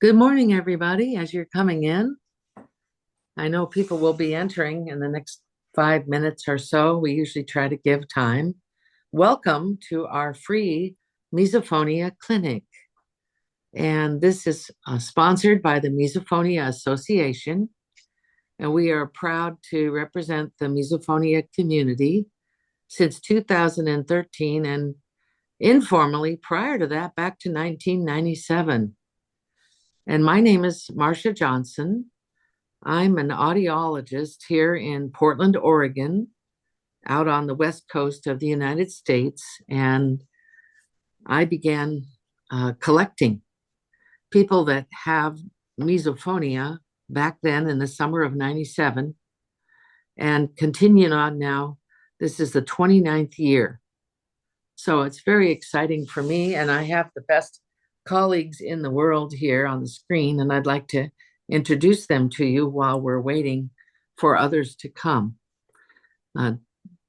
Good morning, everybody. As you're coming in, I know people will be entering in the next 5 minutes or so. We usually try to give time. Welcome to our free Misophonia Clinic. And this is sponsored by the Misophonia Association. And we are proud to represent the misophonia community since 2013 and informally prior to that back to 1997. And my name is Marsha Johnson. I'm an audiologist here in Portland, Oregon, out on the west coast of the United States. And I began collecting people that have misophonia back then in the summer of 97 and continuing on now. This is the 29th year. So it's very exciting for me. And I have the best colleagues in the world here on the screen. And I'd like to introduce them to you while we're waiting for others to come.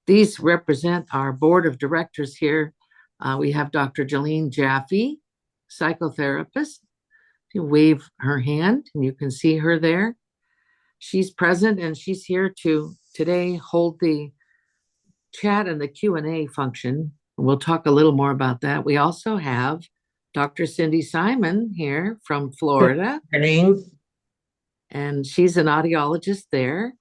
These represent our board of directors here. We have Dr. Jolene Jaffe, psychotherapist. You wave her hand and you can see her there. She's present and she's here to today hold the chat and the Q&A function. We'll talk a little more about that. We also have Dr. Cindy Simon here from Florida. Good morning. And she's an audiologist there.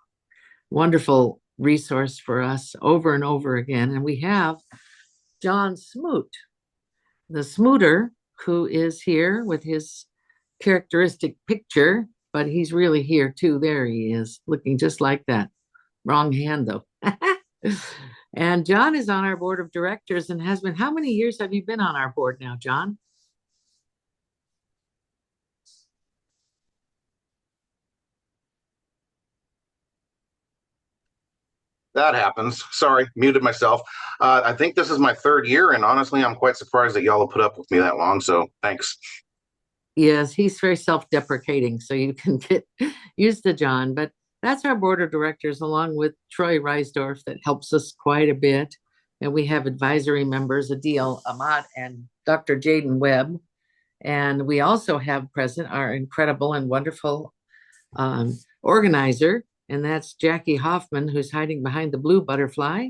Wonderful resource for us over and over again. And we have John Smoot, the Smooter, who is here with his characteristic picture, but he's really here too. There he is, looking just like that. Wrong hand, though. And John is on our board of directors and has been. How many years have you been on our board now, John? That happens. Sorry, muted myself. I think this is my third year, and honestly, I'm quite surprised that y'all have put up with me that long, so thanks. Yes, he's very self-deprecating, so you can get used to John. But that's our board of directors, along with Troy Reisdorf, that helps us quite a bit. And we have advisory members, Adil Ahmad and Dr. Jaden Webb. And we also have present our incredible and wonderful organizer, and that's Jackie Hoffman, who's hiding behind the blue butterfly.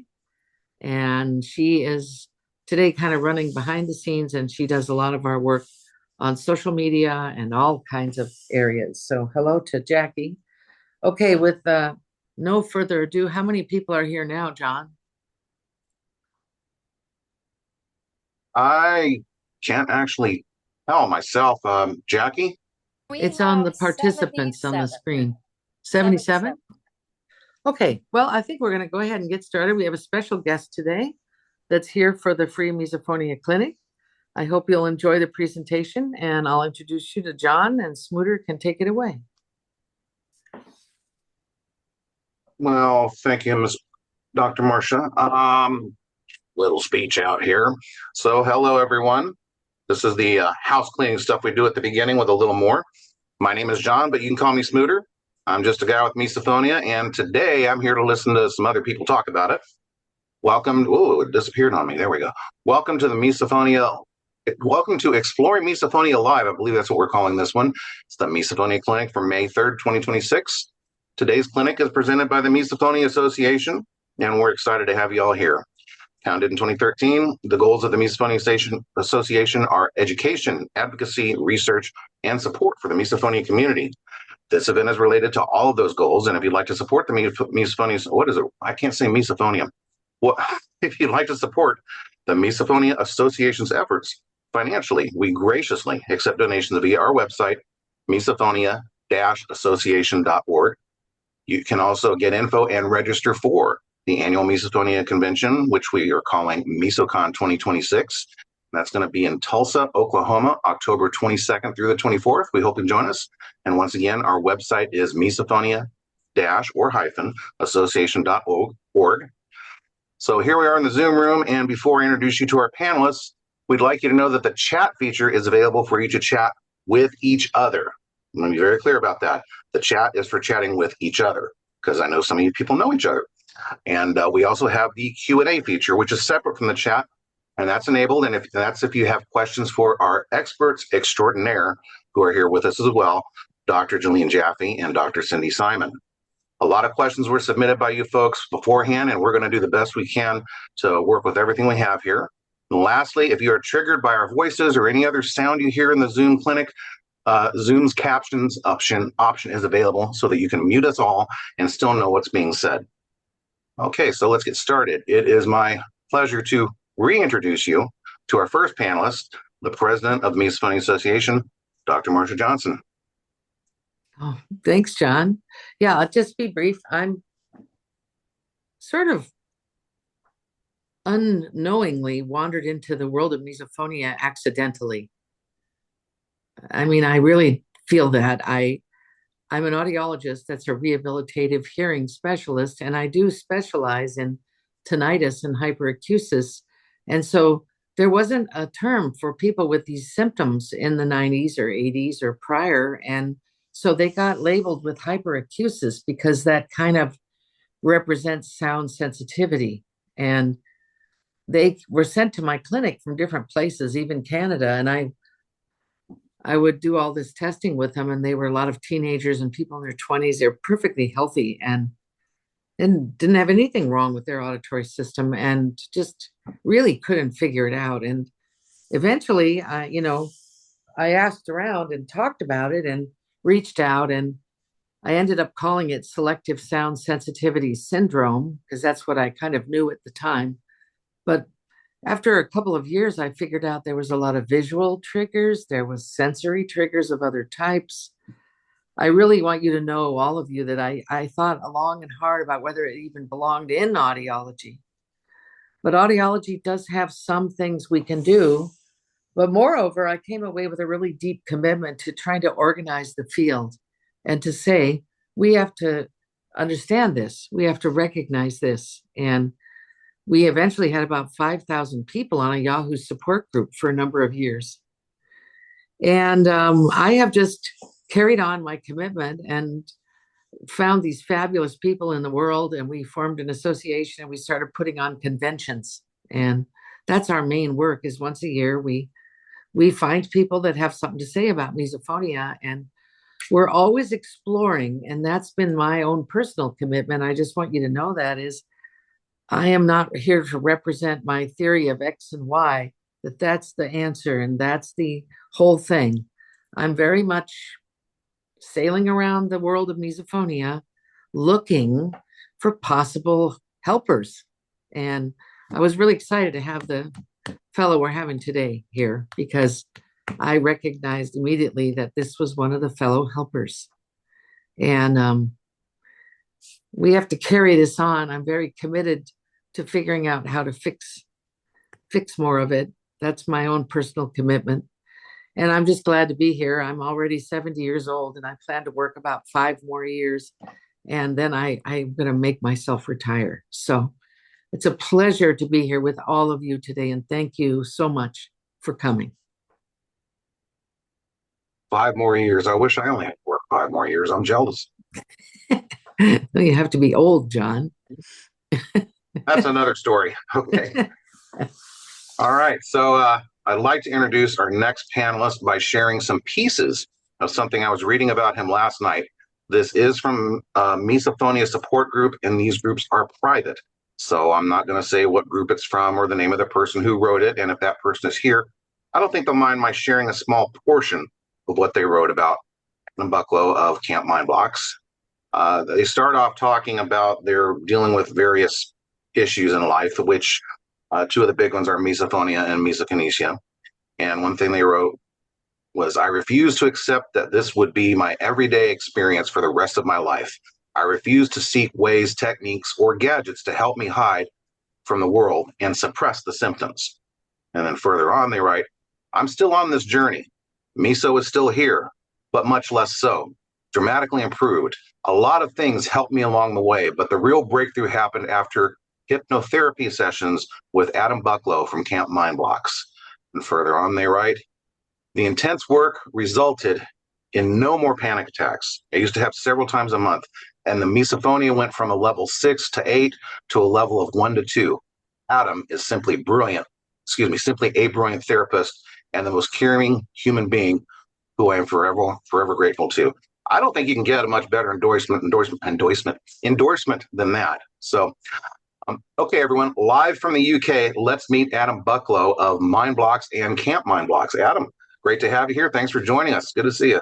And she is today kind of running behind the scenes, and she does a lot of our work on social media and all kinds of areas. So hello to Jackie. Okay, with no further ado, how many people are here now, John? I can't actually tell myself. Jackie? It's on the participants on the screen. 77? Okay, well, I think we're going to go ahead and get started. We have a special guest today that's here for the free Misophonia Clinic. I hope you'll enjoy the presentation, and I'll introduce you to John, and Smooter can take it away. Well, thank you, Ms. Dr. Marsha. Little speech out here. So, hello, everyone. This is the house cleaning stuff we do at the beginning with a little more. My name is John, but you can call me Smooter. I'm just a guy with misophonia, and today I'm here to listen to some other people talk about it. Welcome. Oh, it disappeared on me. There we go. Welcome to the Misophonia. Welcome to Exploring Misophonia Live. I believe that's what we're calling this one. It's the Misophonia Clinic for May 3rd, 2026. Today's clinic is presented by the Misophonia Association, and we're excited to have you all here. Founded in 2013, the goals of the Misophonia Association are education, advocacy, research, and support for the misophonia community. This event is related to all of those goals, and if you'd like to support the misophonia, what is it? I can't say misophonia. Well, if you'd like to support the Misophonia Association's efforts financially, we graciously accept donations via our website, misophonia-association.org. You can also get info and register for the annual Misophonia Convention, which we are calling MisoCon 2026. That's going to be in Tulsa, Oklahoma, October 22nd through the 24th. We hope you join us. And once again, our website is misophonia-association.org. So here we are in the Zoom room. And before I introduce you to our panelists, we'd like you to know that the chat feature is available for you to chat with each other. I'm going to be very clear about that. The chat is for chatting with each other, because I know some of you people know each other. And we also have the Q&A feature, which is separate from the chat, and that's enabled. And if you have questions for our experts extraordinaire, who are here with us as well, Dr. Jalene Jaffe and Dr. Cindy Simon. A lot of questions were submitted by you folks beforehand, and we're going to do the best we can to work with everything we have here. And lastly, if you are triggered by our voices or any other sound you hear in the Zoom clinic, Zoom's captions option is available so that you can mute us all and still know what's being said. Okay, so let's get started. It is my pleasure to reintroduce you to our first panelist, the president of the Misophonia Association, Dr. Marsha Johnson. Oh, thanks, John. Yeah, I'll just be brief. I'm sort of unknowingly wandered into the world of misophonia accidentally. I mean, I really feel that. I'm an audiologist that's a rehabilitative hearing specialist, and I do specialize in tinnitus and hyperacusis. And so there wasn't a term for people with these symptoms in the 90s or 80s or prior. And so they got labeled with hyperacusis because that kind of represents sound sensitivity. And they were sent to my clinic from different places, even Canada. And I would do all this testing with them, and they were a lot of teenagers and people in their 20s. They're perfectly healthy and didn't have anything wrong with their auditory system and just really couldn't figure it out. And eventually, I asked around and talked about it and reached out, and I ended up calling it selective sound sensitivity syndrome because that's what I kind of knew at the time. But after a couple of years, I figured out there was a lot of visual triggers. There was sensory triggers of other types. I really want you to know, all of you, that I thought long and hard about whether it even belonged in audiology. But audiology does have some things we can do. But moreover, I came away with a really deep commitment to trying to organize the field and to say, we have to understand this. We have to recognize this. And we eventually had about 5,000 people on a Yahoo support group for a number of years. And I have just carried on my commitment and found these fabulous people in the world. And we formed an association and we started putting on conventions. And that's our main work, is once a year we find people that have something to say about misophonia. And we're always exploring. And that's been my own personal commitment. I just want you to know that is, I am not here to represent my theory of X and Y, that's the answer and that's the whole thing. I'm very much sailing around the world of misophonia, looking for possible helpers. And I was really excited to have the fellow we're having today here because I recognized immediately that this was one of the fellow helpers. And we have to carry this on. I'm very committed to figuring out how to fix more of it. That's my own personal commitment. And I'm just glad to be here. I'm already 70 years old and I plan to work about 5 more years. And then I'm going to make myself retire. So it's a pleasure to be here with all of you today. And thank you so much for coming. 5 more years. I wish I only had to work 5 more years. I'm jealous. You have to be old, John. That's another story. Okay. All right. So I'd like to introduce our next panelist by sharing some pieces of something I was reading about him last night. This is from Misophonia Support Group, and these groups are private. So I'm not going to say what group it's from or the name of the person who wrote it. And if that person is here, I don't think they'll mind my sharing a small portion of what they wrote about in Bucklow of CampMindblocks. They start off talking about they're dealing with various issues in life, which 2 of the big ones are misophonia and mesokinesia. And one thing they wrote was, I refuse to accept that this would be my everyday experience for the rest of my life. I refuse to seek ways, techniques, or gadgets to help me hide from the world and suppress the symptoms. And then further on, they write, I'm still on this journey. Miso is still here, but much less so. Dramatically improved. A lot of things helped me along the way, but the real breakthrough happened after hypnotherapy sessions with Adam Bucklow from CampMindblocks. And further on, they write, the intense work resulted in no more panic attacks. I used to have several times a month, and the misophonia went from a level 6 to 8 to a level of 1 to 2. Adam is simply a brilliant therapist and the most caring human being who I am forever grateful to. I don't think you can get a much better endorsement than that. So, okay, everyone, live from the UK, let's meet Adam Bucklow of MindBlocks and CampMindblocks. Adam, great to have you here. Thanks for joining us. Good to see you.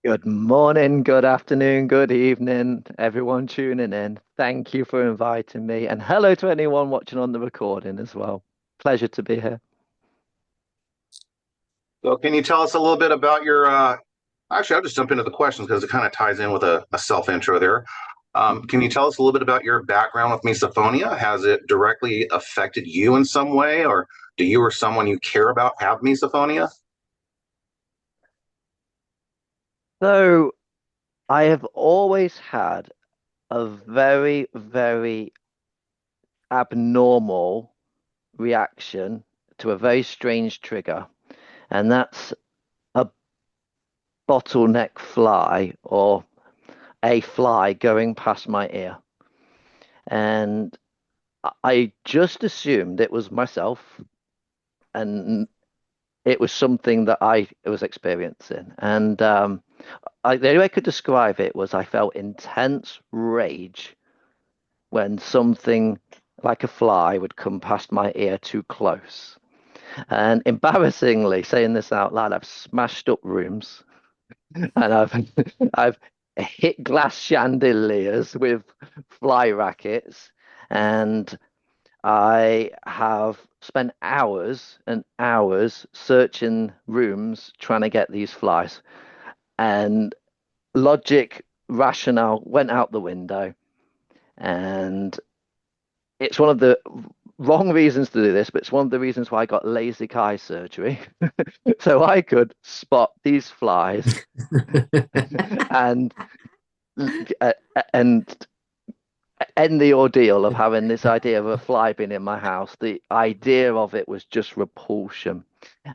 Good morning, good afternoon, good evening, everyone tuning in. Thank you for inviting me, and hello to anyone watching on the recording as well. Pleasure to be here. So, can you tell us a little bit about your? Actually, I'll just jump into the questions because it kind of ties in with a self intro there. Can you tell us a little bit about your background with misophonia? Has it directly affected you in some way, or do you or someone you care about have misophonia? So, I have always had a very, very abnormal reaction to a very strange trigger, and that's a bottleneck fly or a fly going past my ear. And I just assumed it was myself, and it was something that I was experiencing. And the only way I could describe it was I felt intense rage when something like a fly would come past my ear too close. And embarrassingly, saying this out loud, I've smashed up rooms and I've hit glass chandeliers with fly rackets, and I have spent hours and hours searching rooms trying to get these flies, and logic, rationale went out the window. And it's one of the wrong reasons to do this, but it's one of the reasons why I got LASIK eye surgery. So I could spot these flies and uh, and end the ordeal of having this idea of a fly being in my house. The idea of it was just repulsion.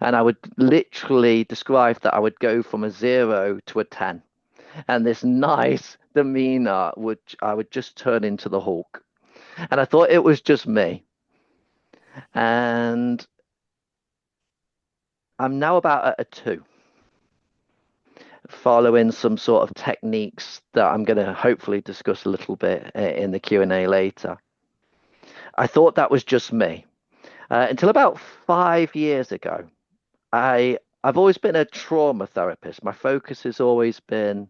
And I would literally describe that I would go from a 0 to a 10. And this nice demeanor I would just turn into the Hulk. And I thought it was just me. And I'm now about at a 2, following some sort of techniques that I'm going to hopefully discuss a little bit in the Q&A later. I thought that was just me. Until about 5 years ago, I've always been a trauma therapist. My focus has always been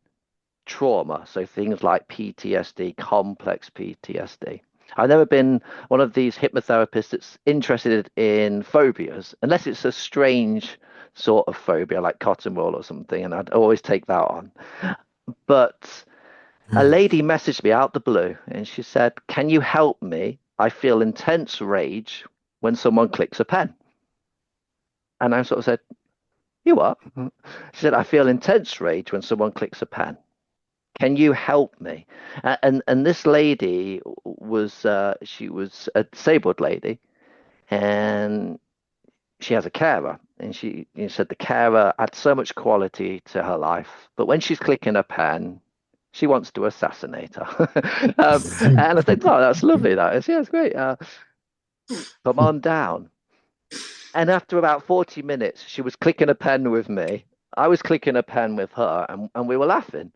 trauma, so things like PTSD, complex PTSD. I've never been one of these hypnotherapists that's interested in phobias, unless it's a strange sort of phobia like cotton wool or something, and I'd always take that on. But a lady messaged me out the blue and she said, "Can you help me? I feel intense rage when someone clicks a pen." And I sort of said, "You what?" She said, "I feel intense rage when someone clicks a pen. Can you help me?" And this lady was she was a disabled lady, and she has a carer, and she said the carer adds so much quality to her life, but when she's clicking a pen, she wants to assassinate her. And I think, "Oh, that's lovely. That is, yeah, it's great. Come on down." And after about 40 minutes, she was clicking a pen with me. I was clicking a pen with her, and we were laughing.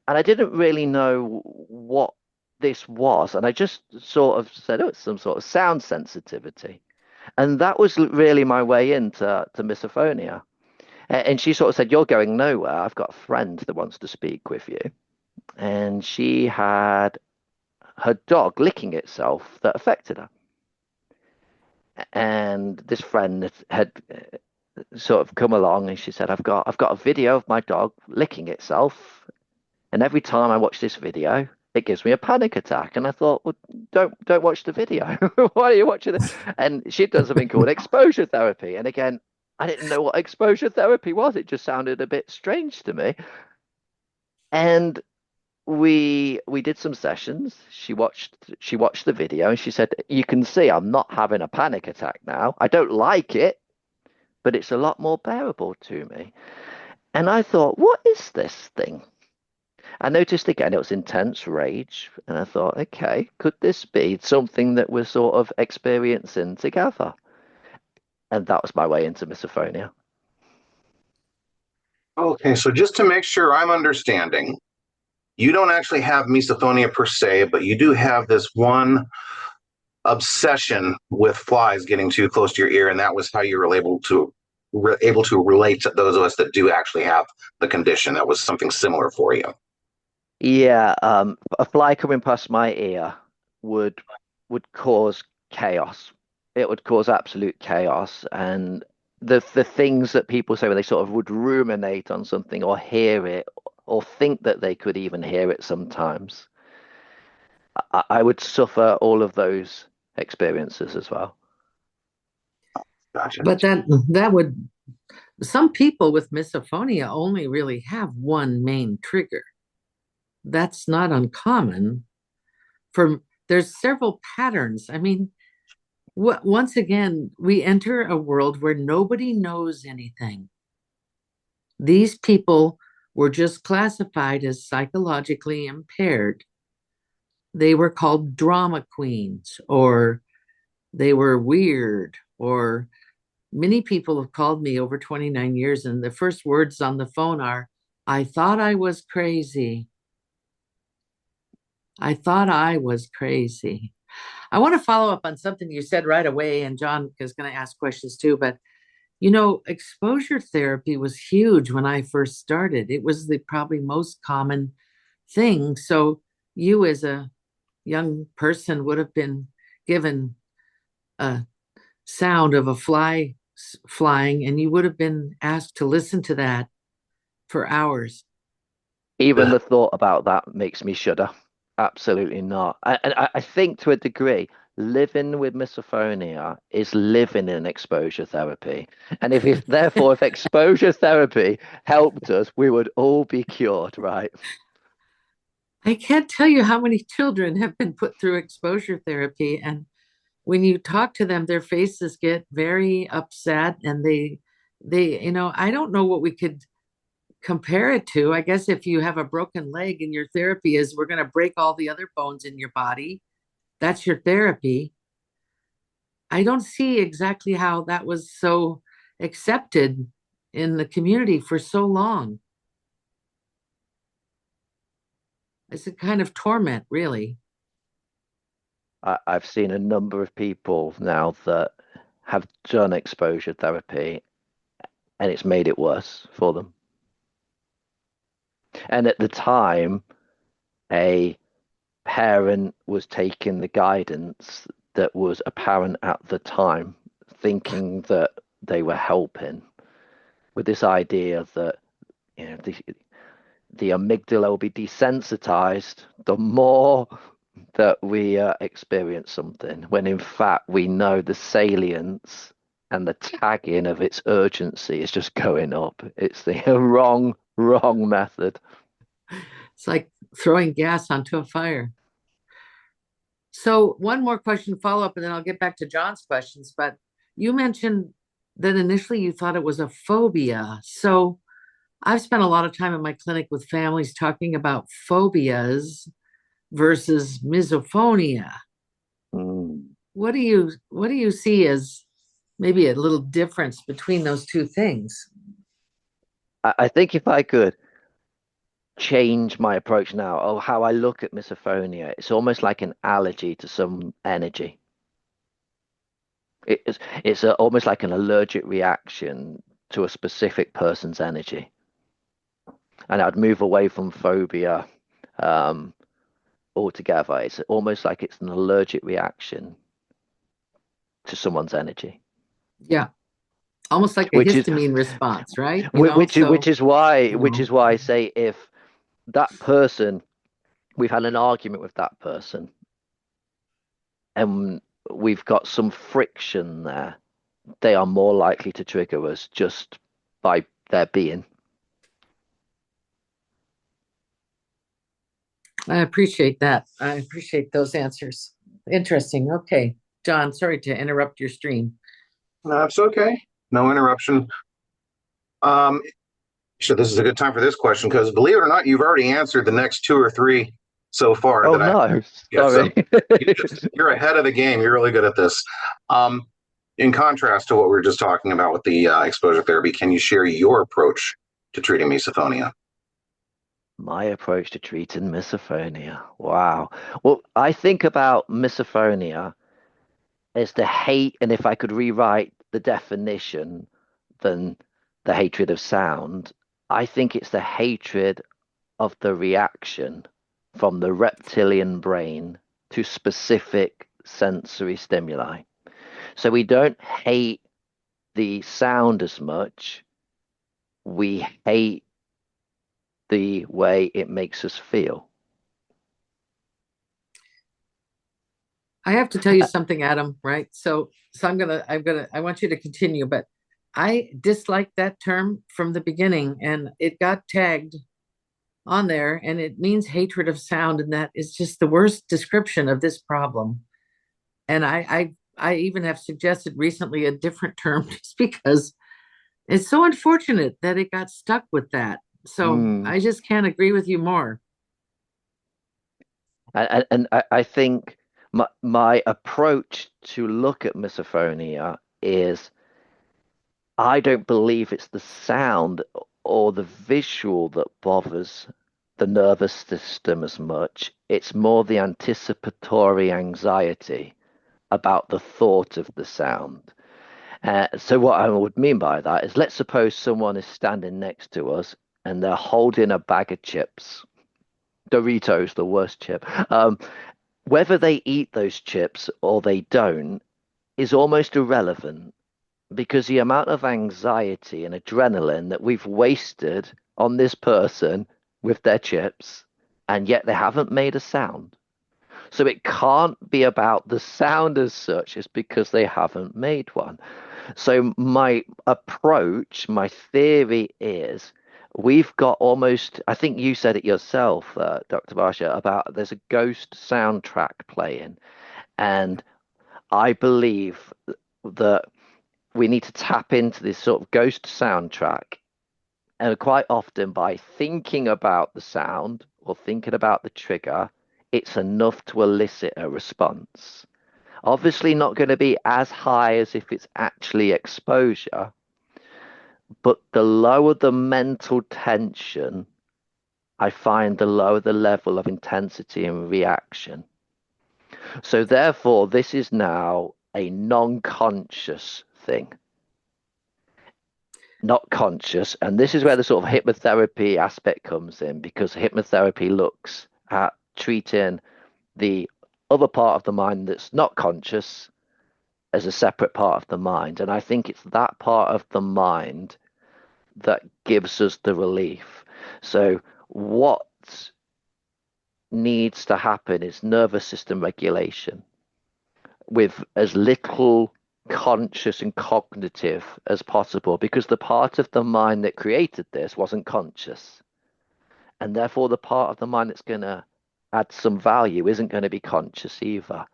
And I didn't really know what this was. And I just sort of said, "Oh, it's some sort of sound sensitivity." And that was really my way into misophonia. And she sort of said, "You're going nowhere. I've got a friend that wants to speak with you." And she had her dog licking itself that affected her. And this friend had sort of come along, and she said, I've got a video of my dog licking itself. And every time I watch this video, it gives me a panic attack." And I thought, "Well, don't watch the video. Why are you watching it?" And she'd done something called exposure therapy. And again, I didn't know what exposure therapy was. It just sounded a bit strange to me. And we did some sessions. She watched the video and she said, "You can see I'm not having a panic attack now. I don't like it, but it's a lot more bearable to me." And I thought, what is this thing? I noticed again it was intense rage, and I thought, okay, could this be something that we're sort of experiencing together? And that was my way into misophonia. Okay, so just to make sure I'm understanding, you don't actually have misophonia per se, but you do have this one obsession with flies getting too close to your ear, and that was how you were able to relate to those of us that do actually have the condition. That was something similar for you. Yeah, a fly coming past my ear would would cause chaos. It would cause absolute chaos, and the things that people say when they sort of would ruminate on something or hear it or think that they could even hear it sometimes, I would suffer all of those experiences as well. Gotcha. But that would some people with misophonia only really have one main trigger. That's not uncommon. For there's several patterns. I mean, once again, we enter a world where nobody knows anything. These people were just classified as psychologically impaired. They were called drama queens, or they were weird, or many people have called me over 29 years, and the first words on the phone are, I thought I was crazy. I thought I was crazy. I want to follow up on something you said right away, and John is going to ask questions too. But exposure therapy was huge when I first started. It was the probably most common thing. So you, as a young person, would have been given a sound of a fly flying, and you would have been asked to listen to that for hours. Even the thought about that makes me shudder. Absolutely not. And I think to a degree, living with misophonia is living in exposure therapy. And if therefore, if exposure therapy helped us, we would all be cured, right? I can't tell you how many children have been put through exposure therapy, and when you talk to them, their faces get very upset, and I don't know what we could compare it to. I guess if you have a broken leg and your therapy is we're going to break all the other bones in your body, that's your therapy. I don't see exactly how that was so accepted in the community for so long. It's a kind of torment, really. I've seen a number of people now that have done exposure therapy and it's made it worse for them. And at the time, a parent was taking the guidance that was apparent at the time, thinking that they were helping with this idea that the amygdala will be desensitized the more that we experience something, when in fact we know the salience and the tagging of its urgency is just going up. It's the wrong method. It's like throwing gas onto a fire. So, one more question follow up, and then I'll get back to John's questions. But you mentioned that initially you thought it was a phobia. So, I've spent a lot of time in my clinic with families talking about phobias versus misophonia. Mm. What do you see as maybe a little difference between those two things? I think if I could change my approach now, or how I look at misophonia, it's almost like an allergy to some energy. It's almost like an allergic reaction to a specific person's energy. And I'd move away from phobia um, altogether. It's almost like it's an allergic reaction to someone's energy, Yeah, almost like a which is histamine response, right? which is why Oh, I say if that person, we've had an argument with that person and we've got some friction there, they are more likely to trigger us just by their being. I appreciate that. I appreciate those answers. Interesting. Okay. John, sorry to interrupt your stream. That's okay. No interruption. Um, so this is a good time for this question because believe it or not, you've already answered the next two or three so far Oh that I no, yeah. So sorry. you're ahead of the game. You're really good at this. Um, in contrast to what we were just talking about with the exposure therapy, can you share your approach to treating misophonia? My approach to treating misophonia. Wow. Well, I think about misophonia as the hate, and if I could rewrite the definition than the hatred of sound, I think it's the hatred of the reaction from the reptilian brain to specific sensory stimuli. So we don't hate the sound as much, we hate the way it makes us feel. I have to tell you something, Adam, right? So I want you to continue, but I disliked that term from the beginning, and it got tagged on there, and it means hatred of sound, and that is just the worst description of this problem. And I even have suggested recently a different term just because it's so unfortunate that it got stuck with that. So Mm. I just can't agree with you more. And I think my approach to look at misophonia is I don't believe it's the sound or the visual that bothers the nervous system as much. It's more the anticipatory anxiety about the thought of the sound. So what I would mean by that is, let's suppose someone is standing next to us and they're holding a bag of chips. Doritos, the worst chip. Whether they eat those chips or they don't is almost irrelevant, because the amount of anxiety and adrenaline that we've wasted on this person with their chips, and yet they haven't made a sound. So it can't be about the sound as such, it's because they haven't made one. So my approach, my theory is, we've got almost, I think you said it yourself, Dr. Marsha, about there's a ghost soundtrack playing. And I believe that we need to tap into this sort of ghost soundtrack. And quite often, by thinking about the sound or thinking about the trigger, it's enough to elicit a response. Obviously, not going to be as high as if it's actually exposure, but the lower the mental tension, I find the lower the level of intensity and reaction. So, therefore, this is now a non conscious thing, not conscious. And this is where the sort of hypnotherapy aspect comes in, because hypnotherapy looks at treating the other part of the mind that's not conscious as a separate part of the mind. And I think it's that part of the mind that gives us the relief. So, what needs to happen is nervous system regulation with as little conscious and cognitive as possible, because the part of the mind that created this wasn't conscious. And therefore, the part of the mind that's going to add some value isn't going to be conscious either.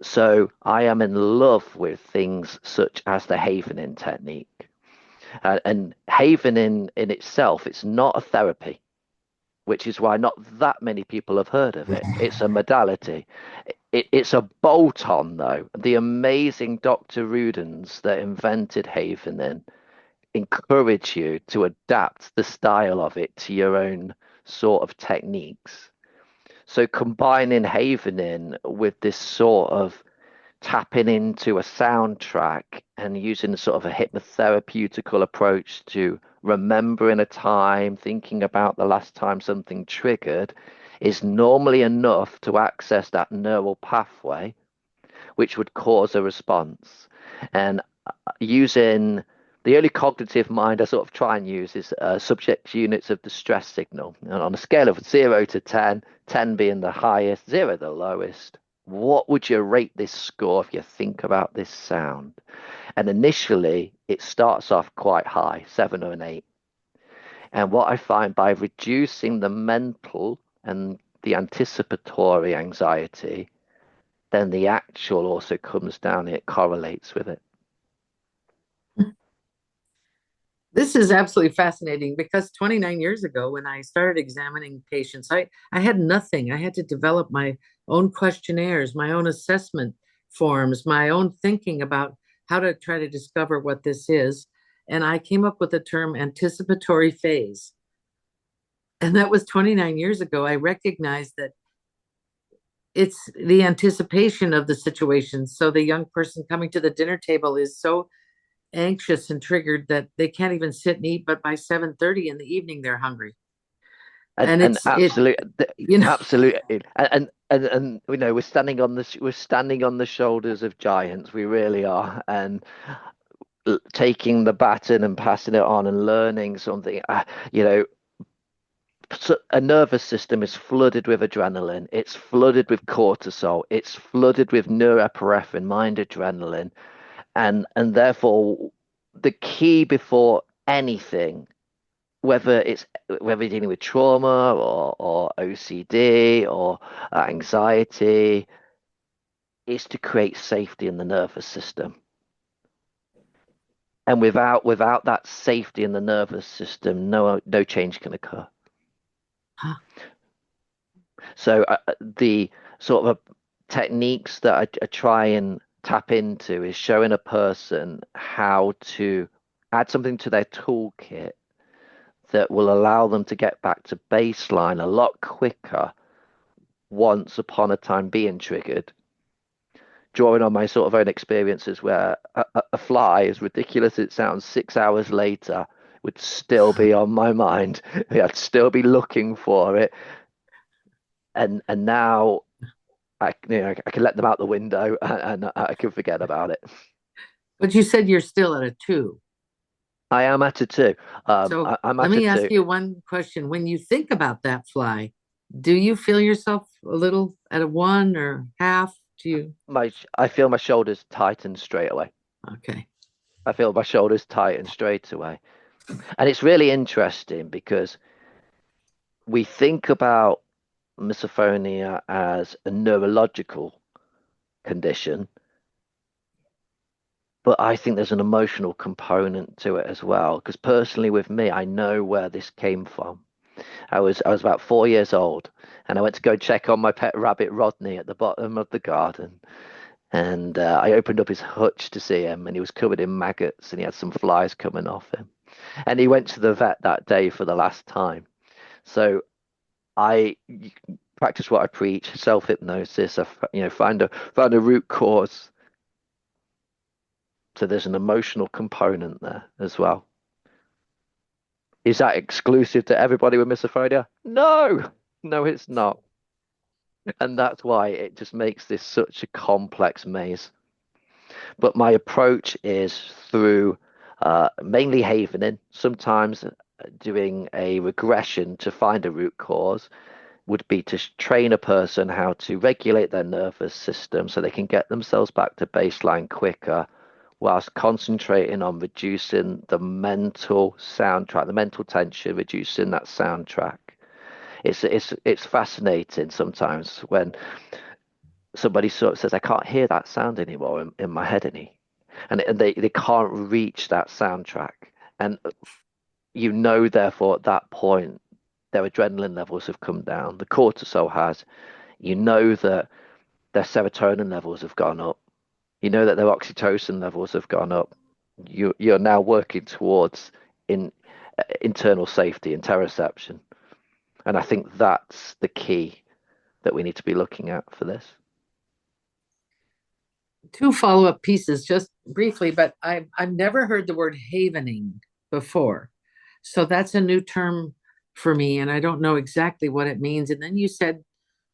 So I am in love with things such as the havening technique. And havening in itself, it's not a therapy, which is why not that many people have heard of it. It's a modality. It's a bolt-on, though. The amazing Dr. Rudens that invented havening encourage you to adapt the style of it to your own sort of techniques. So combining havening with this sort of tapping into a soundtrack and using sort of a hypnotherapeutical approach to remembering a time, thinking about the last time something triggered, is normally enough to access that neural pathway, which would cause a response. And using the only cognitive mind I sort of try and use is subject units of the stress signal. And on a scale of 0 to 10, 10 being the highest, 0 the lowest, what would you rate this score if you think about this sound? And initially, it starts off quite high, 7 or an 8. And what I find, by reducing the mental and the anticipatory anxiety, then the actual also comes down, it correlates with it. This is absolutely fascinating because 29 years ago, when I started examining patients, I had nothing. I had to develop my own questionnaires, my own assessment forms, my own thinking about how to try to discover what this is. and I came up with the term anticipatory phase. And that was 29 years ago. I recognized that it's the anticipation of the situation. So the young person coming to the dinner table is so anxious and triggered that they can't even sit and eat, but by 7:30 in the evening they're hungry. And And it's it, absolutely, you know, absolutely, and you know, we're standing on the shoulders of giants. We really are, and taking the baton and passing it on and learning something. You know, so a nervous system is flooded with adrenaline. It's flooded with cortisol. It's flooded with norepinephrine, mind adrenaline, and therefore the key before anything, whether you're dealing with trauma or OCD or anxiety, is to create safety in the nervous system. And without that safety in the nervous system, no change can occur. So the sort of techniques that I try and tap into is showing a person how to add something to their toolkit that will allow them to get back to baseline a lot quicker once upon a time being triggered. Drawing on my sort of own experiences where a fly, as ridiculous as it sounds, 6 hours later would still be on my mind. I'd still be looking for it. And now I can let them out the window and I can forget about it. but you said you're still at a 2. I am at a 2. So I'm let at a me ask 2. you one question. When you think about that fly, do you feel yourself a little at a 1 or half? Do you? I feel my shoulders tighten straight away. Okay. I feel my shoulders tighten straight away. And it's really interesting because we think about misophonia as a neurological condition, but I think there's an emotional component to it as well. Because personally, with me, I know where this came from. I was about 4 years old, and I went to go check on my pet rabbit Rodney at the bottom of the garden. And I opened up his hutch to see him, and he was covered in maggots, and he had some flies coming off him. And he went to the vet that day for the last time. So I practice what I preach, self-hypnosis. Find a root cause. So there's an emotional component there as well. Is that exclusive to everybody with misophonia? No, no, it's not. And that's why it just makes this such a complex maze. But my approach is through mainly havening, sometimes doing a regression to find a root cause would be to train a person how to regulate their nervous system so they can get themselves back to baseline quicker whilst concentrating on reducing the mental soundtrack, the mental tension, reducing that soundtrack. It's fascinating sometimes when somebody sort of says, I can't hear that sound anymore in my head and they can't reach that soundtrack. And therefore, at that point, their adrenaline levels have come down, the cortisol has, that their serotonin levels have gone up, that their oxytocin levels have gone up. You're now working towards internal safety, interoception. And I think that's the key that we need to be looking at for this. 2 follow-up pieces, just briefly, but I've never heard the word havening before. So that's a new term for me, and I don't know exactly what it means. And then you said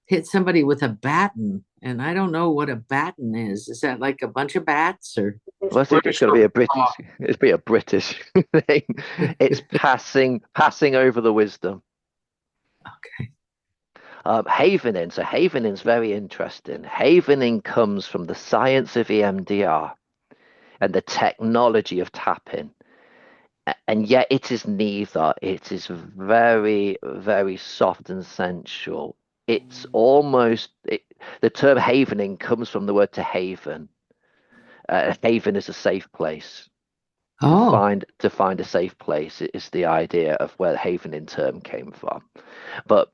hit somebody with a baton, and I don't know what a baton is. Is that like a bunch of bats or? Well, I think it's going to be a British. It's be a British thing. It's passing over the wisdom. Okay. Havening. So havening is very interesting. Havening comes from the science of EMDR and the technology of tapping. And yet it is neither. It is very, very soft and sensual. It's the term havening comes from the word to haven. Haven is a safe place. Oh, To find a safe place is the idea of where the havening term came from. But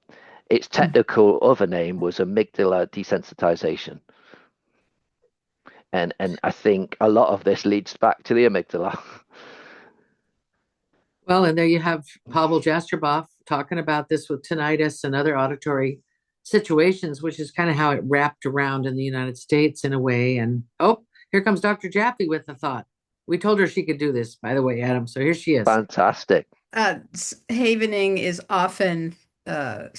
its technical other name was amygdala desensitization. And I think a lot of this leads back to the amygdala. Well, and there you have Pavel Jastroboff talking about this with tinnitus and other auditory situations, which is kind of how it wrapped around in the United States in a way. And oh, here comes Dr. Jaffe with the thought. We told her she could do this, by the way, Adam. So here she is. Fantastic. Havening is often uh,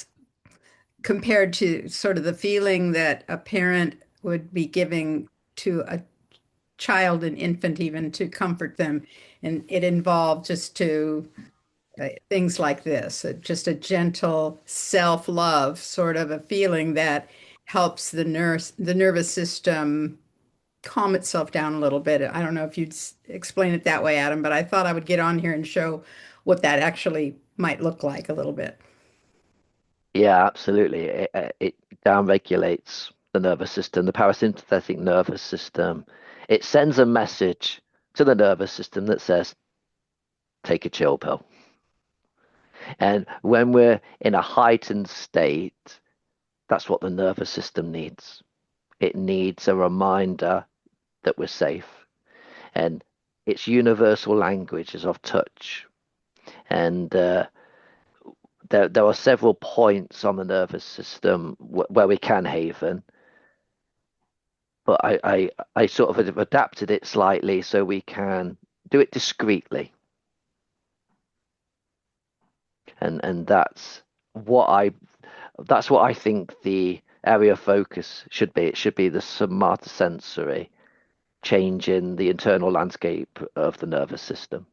compared to sort of the feeling that a parent would be giving to a child, an infant, even to comfort them. And it involved just to things like this, just a gentle self-love sort of a feeling that helps the nervous system calm itself down a little bit. I don't know if you'd explain it that way, Adam, but I thought I would get on here and show what that actually might look like a little bit. Yeah, absolutely. It downregulates the nervous system, the parasympathetic nervous system. It sends a message to the nervous system that says, take a chill pill. And when we're in a heightened state, that's what the nervous system needs. It needs a reminder that we're safe. And its universal language is of touch. And there are several points on the nervous system where we can haven, but I sort of have adapted it slightly so we can do it discreetly. And that's what I think the area of focus should be. It should be the somatosensory change in the internal landscape of the nervous system.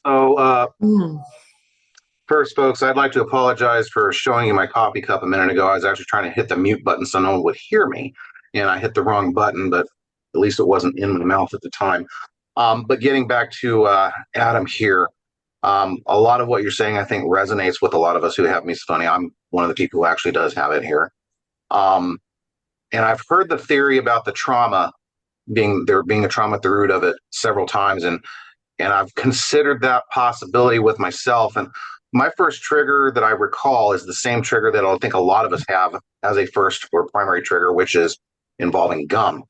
So, Mm. first, folks, I'd like to apologize for showing you my coffee cup a minute ago. I was actually trying to hit the mute button so no one would hear me, and I hit the wrong button, but at least it wasn't in my mouth at the time. But getting back to Adam here, a lot of what you're saying, I think, resonates with a lot of us who have misophonia. I'm one of the people who actually does have it here. And I've heard the theory about the trauma being a trauma at the root of it several times, and I've considered that possibility with myself. And my first trigger that I recall is the same trigger that I think a lot of us have as a first or primary trigger, which is involving gum.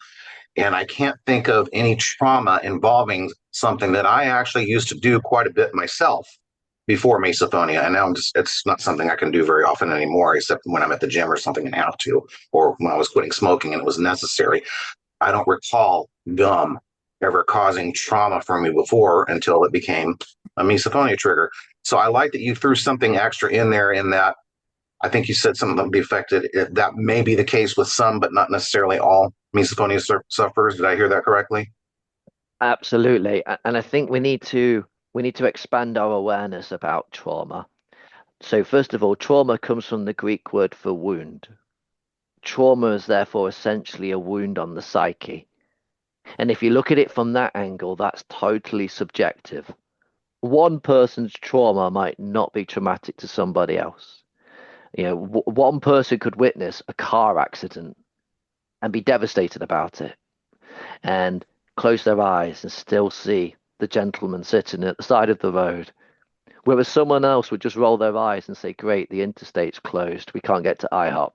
And I can't think of any trauma involving something that I actually used to do quite a bit myself before misophonia. And now it's not something I can do very often anymore, except when I'm at the gym or something and have to, or when I was quitting smoking and it was necessary. I don't recall gum ever causing trauma for me before until it became a misophonia trigger. So I like that you threw something extra in there in that. I think you said something that would be affected. That may be the case with some, but not necessarily all misophonia sufferers. Did I hear that correctly? Absolutely. And I think we need to expand our awareness about trauma. So first of all, trauma comes from the Greek word for wound. Trauma is therefore essentially a wound on the psyche. And if you look at it from that angle, that's totally subjective. One person's trauma might not be traumatic to somebody else. You know, one person could witness a car accident and be devastated about it and close their eyes and still see the gentleman sitting at the side of the road. Whereas someone else would just roll their eyes and say, great, the interstate's closed. We can't get to IHOP.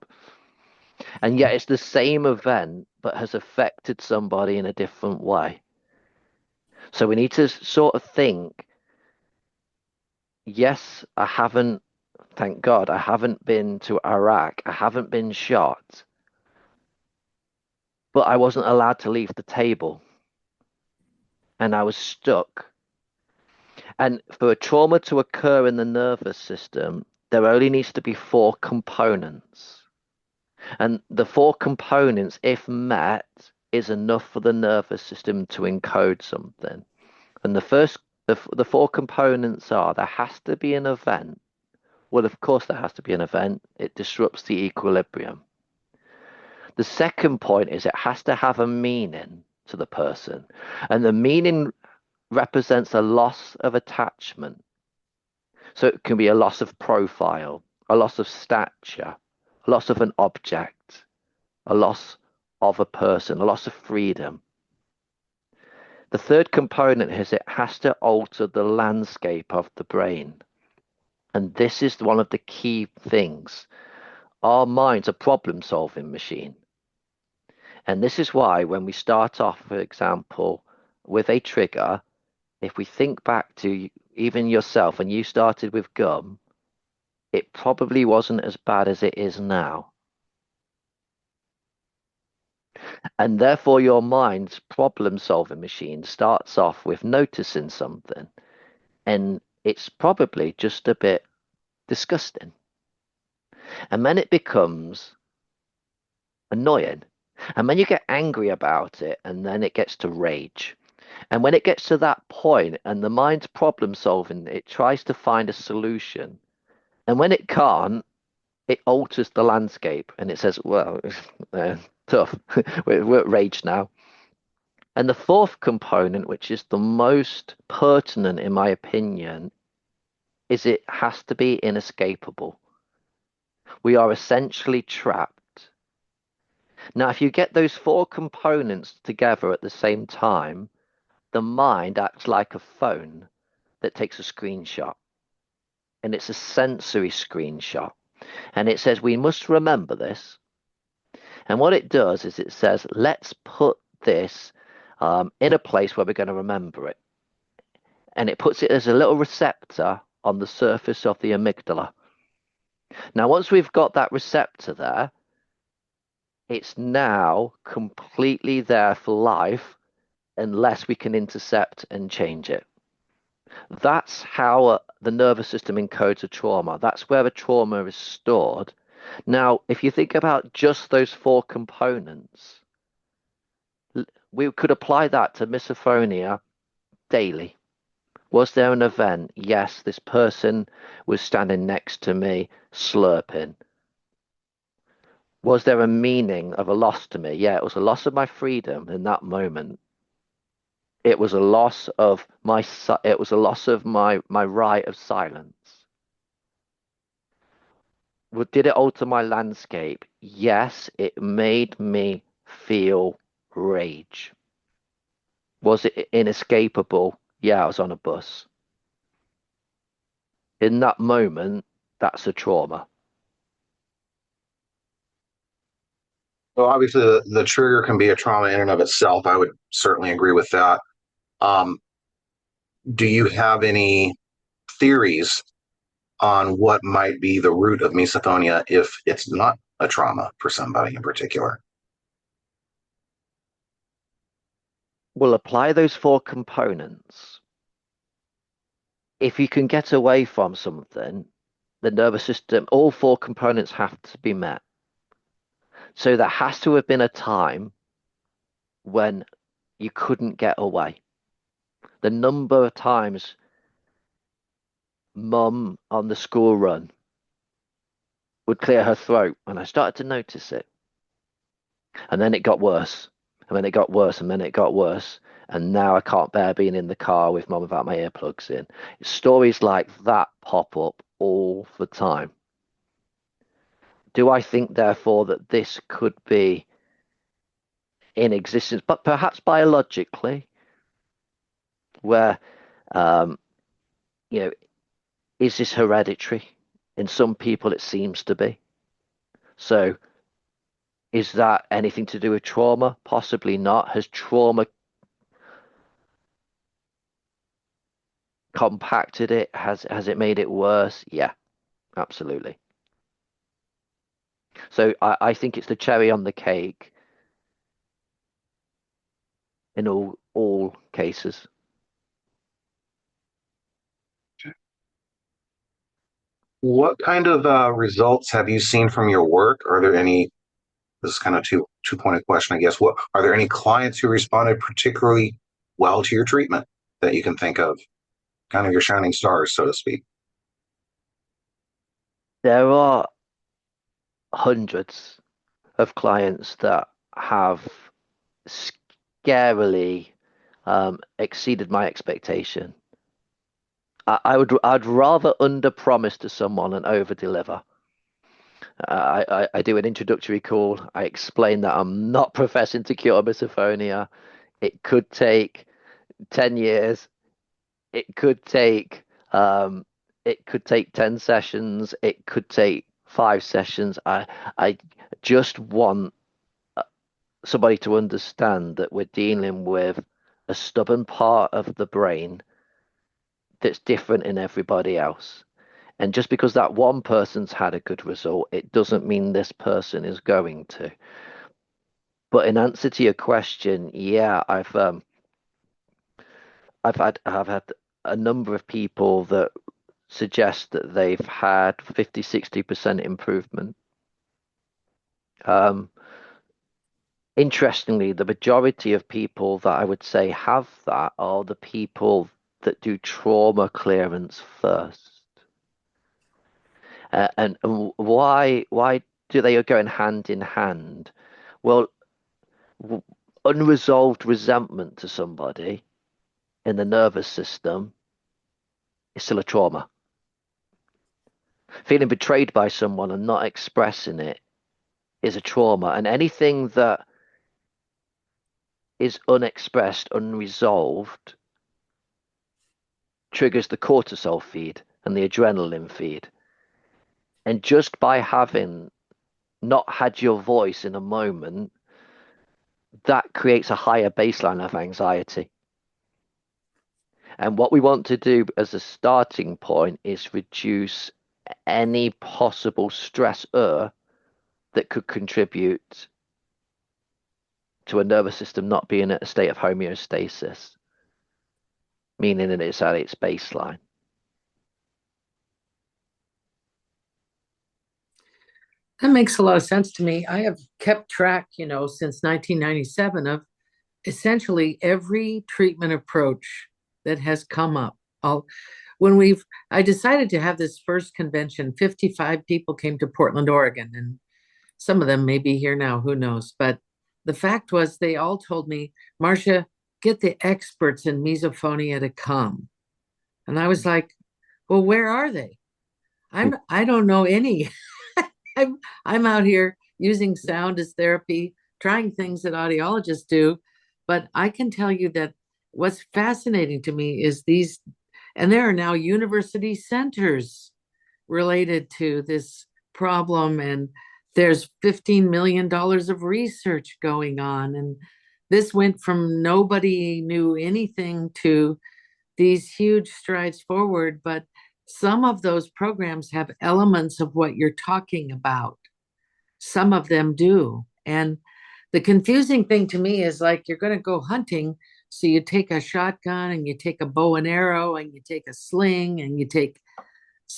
And yet it's the same event, but has affected somebody in a different way. So we need to sort of think, yes, thank God, I haven't been to Iraq. I haven't been shot. But I wasn't allowed to leave the table. And I was stuck. And for a trauma to occur in the nervous system, there only needs to be 4 components. And the 4 components, if met, is enough for the nervous system to encode something. And the 4 components are, there has to be an event. Well, of course there has to be an event. It disrupts the equilibrium. The second point is it has to have a meaning to the person. And the meaning represents a loss of attachment. So it can be a loss of profile, a loss of stature, a loss of an object, a loss of a person, a loss of freedom. The third component is it has to alter the landscape of the brain. And this is one of the key things. Our mind's a problem-solving machine. And this is why when we start off, for example, with a trigger, if we think back to even yourself, when you started with gum, it probably wasn't as bad as it is now. And therefore, your mind's problem solving machine starts off with noticing something, and it's probably just a bit disgusting. And then it becomes annoying. And then you get angry about it, and then it gets to rage. And when it gets to that point and the mind's problem solving, it tries to find a solution. And when it can't, it alters the landscape and it says, well, tough. We're at rage now. And the fourth component, which is the most pertinent in my opinion, is it has to be inescapable. We are essentially trapped. Now, if you get those four components together at the same time, the mind acts like a phone that takes a screenshot. And it's a sensory screenshot. And it says, we must remember this. And what it does is it says, let's put this in a place where we're going to remember it. And it puts it as a little receptor on the surface of the amygdala. Now, once we've got that receptor there, it's now completely there for life unless we can intercept and change it. That's how the nervous system encodes a trauma. That's where a trauma is stored. Now, if you think about just those four components, we could apply that to misophonia daily. Was there an event? Yes, this person was standing next to me slurping. Was there a meaning of a loss to me? Yeah, it was a loss of my freedom in that moment. It was a loss of my right of silence. Did it alter my landscape? Yes, it made me feel rage. Was it inescapable? Yeah, I was on a bus. In that moment, that's a trauma. So obviously, the trigger can be a trauma in and of itself. I would certainly agree with that. Um, do you have any theories on what might be the root of misophonia if it's not a trauma for somebody in particular? We'll apply those four components. If you can get away from something, the nervous system, all four components have to be met. So there has to have been a time when you couldn't get away. The number of times mum on the school run would clear her throat, and I started to notice it. And then it got worse, and then it got worse, and then it got worse. And now I can't bear being in the car with mum without my earplugs in. Stories like that pop up all the time. Do I think, therefore, that this could be in existence, but perhaps biologically, where, is this hereditary? In some people, it seems to be. So, is that anything to do with trauma? Possibly not. Has trauma compacted it? Has it made it worse? Yeah, absolutely. So I think it's the cherry on the cake in all cases. What kind of results have you seen from your work? Are there any? This is kind of two-pointed question, I guess. What are there any clients who responded particularly well to your treatment that you can think of? Kind of your shining stars, so to speak. There are hundreds of clients that have scarily exceeded my expectation. I'd rather under promise to someone and over deliver. I do an introductory call. I explain that I'm not professing to cure misophonia. It could take 10 years. It could take 10 sessions. It could take 5 sessions. I just want somebody to understand that we're dealing with a stubborn part of the brain that's different in everybody else. And just because that one person's had a good result, it doesn't mean this person is going to. But in answer to your question, yeah, I've had a number of people that suggest that they've had 50, 60% improvement. Interestingly, the majority of people that I would say have that are the people that do trauma clearance first. And why do they go in hand in hand? Well, unresolved resentment to somebody in the nervous system is still a trauma. Feeling betrayed by someone and not expressing it is a trauma. And anything that is unexpressed, unresolved, triggers the cortisol feed and the adrenaline feed. And just by having not had your voice in a moment, that creates a higher baseline of anxiety. And what we want to do as a starting point is reduce any possible stressor that could contribute to a nervous system not being at a state of homeostasis, meaning that it's at its baseline. That makes a lot of sense to me. I have kept track, since 1997 of essentially every treatment approach that has come up. I decided to have this first convention, 55 people came to Portland, Oregon, and some of them may be here now, who knows? But the fact was they all told me, Marsha, get the experts in misophonia to come. And I was like, well, where are they? I don't know any. I'm out here using sound as therapy, trying things that audiologists do. But I can tell you that what's fascinating to me is these, and there are now university centers related to this problem, and there's $15 million of research going on. And this went from nobody knew anything to these huge strides forward. But some of those programs have elements of what you're talking about. Some of them do. And the confusing thing to me is like you're going to go hunting. So you take a shotgun and you take a bow and arrow and you take a sling and you take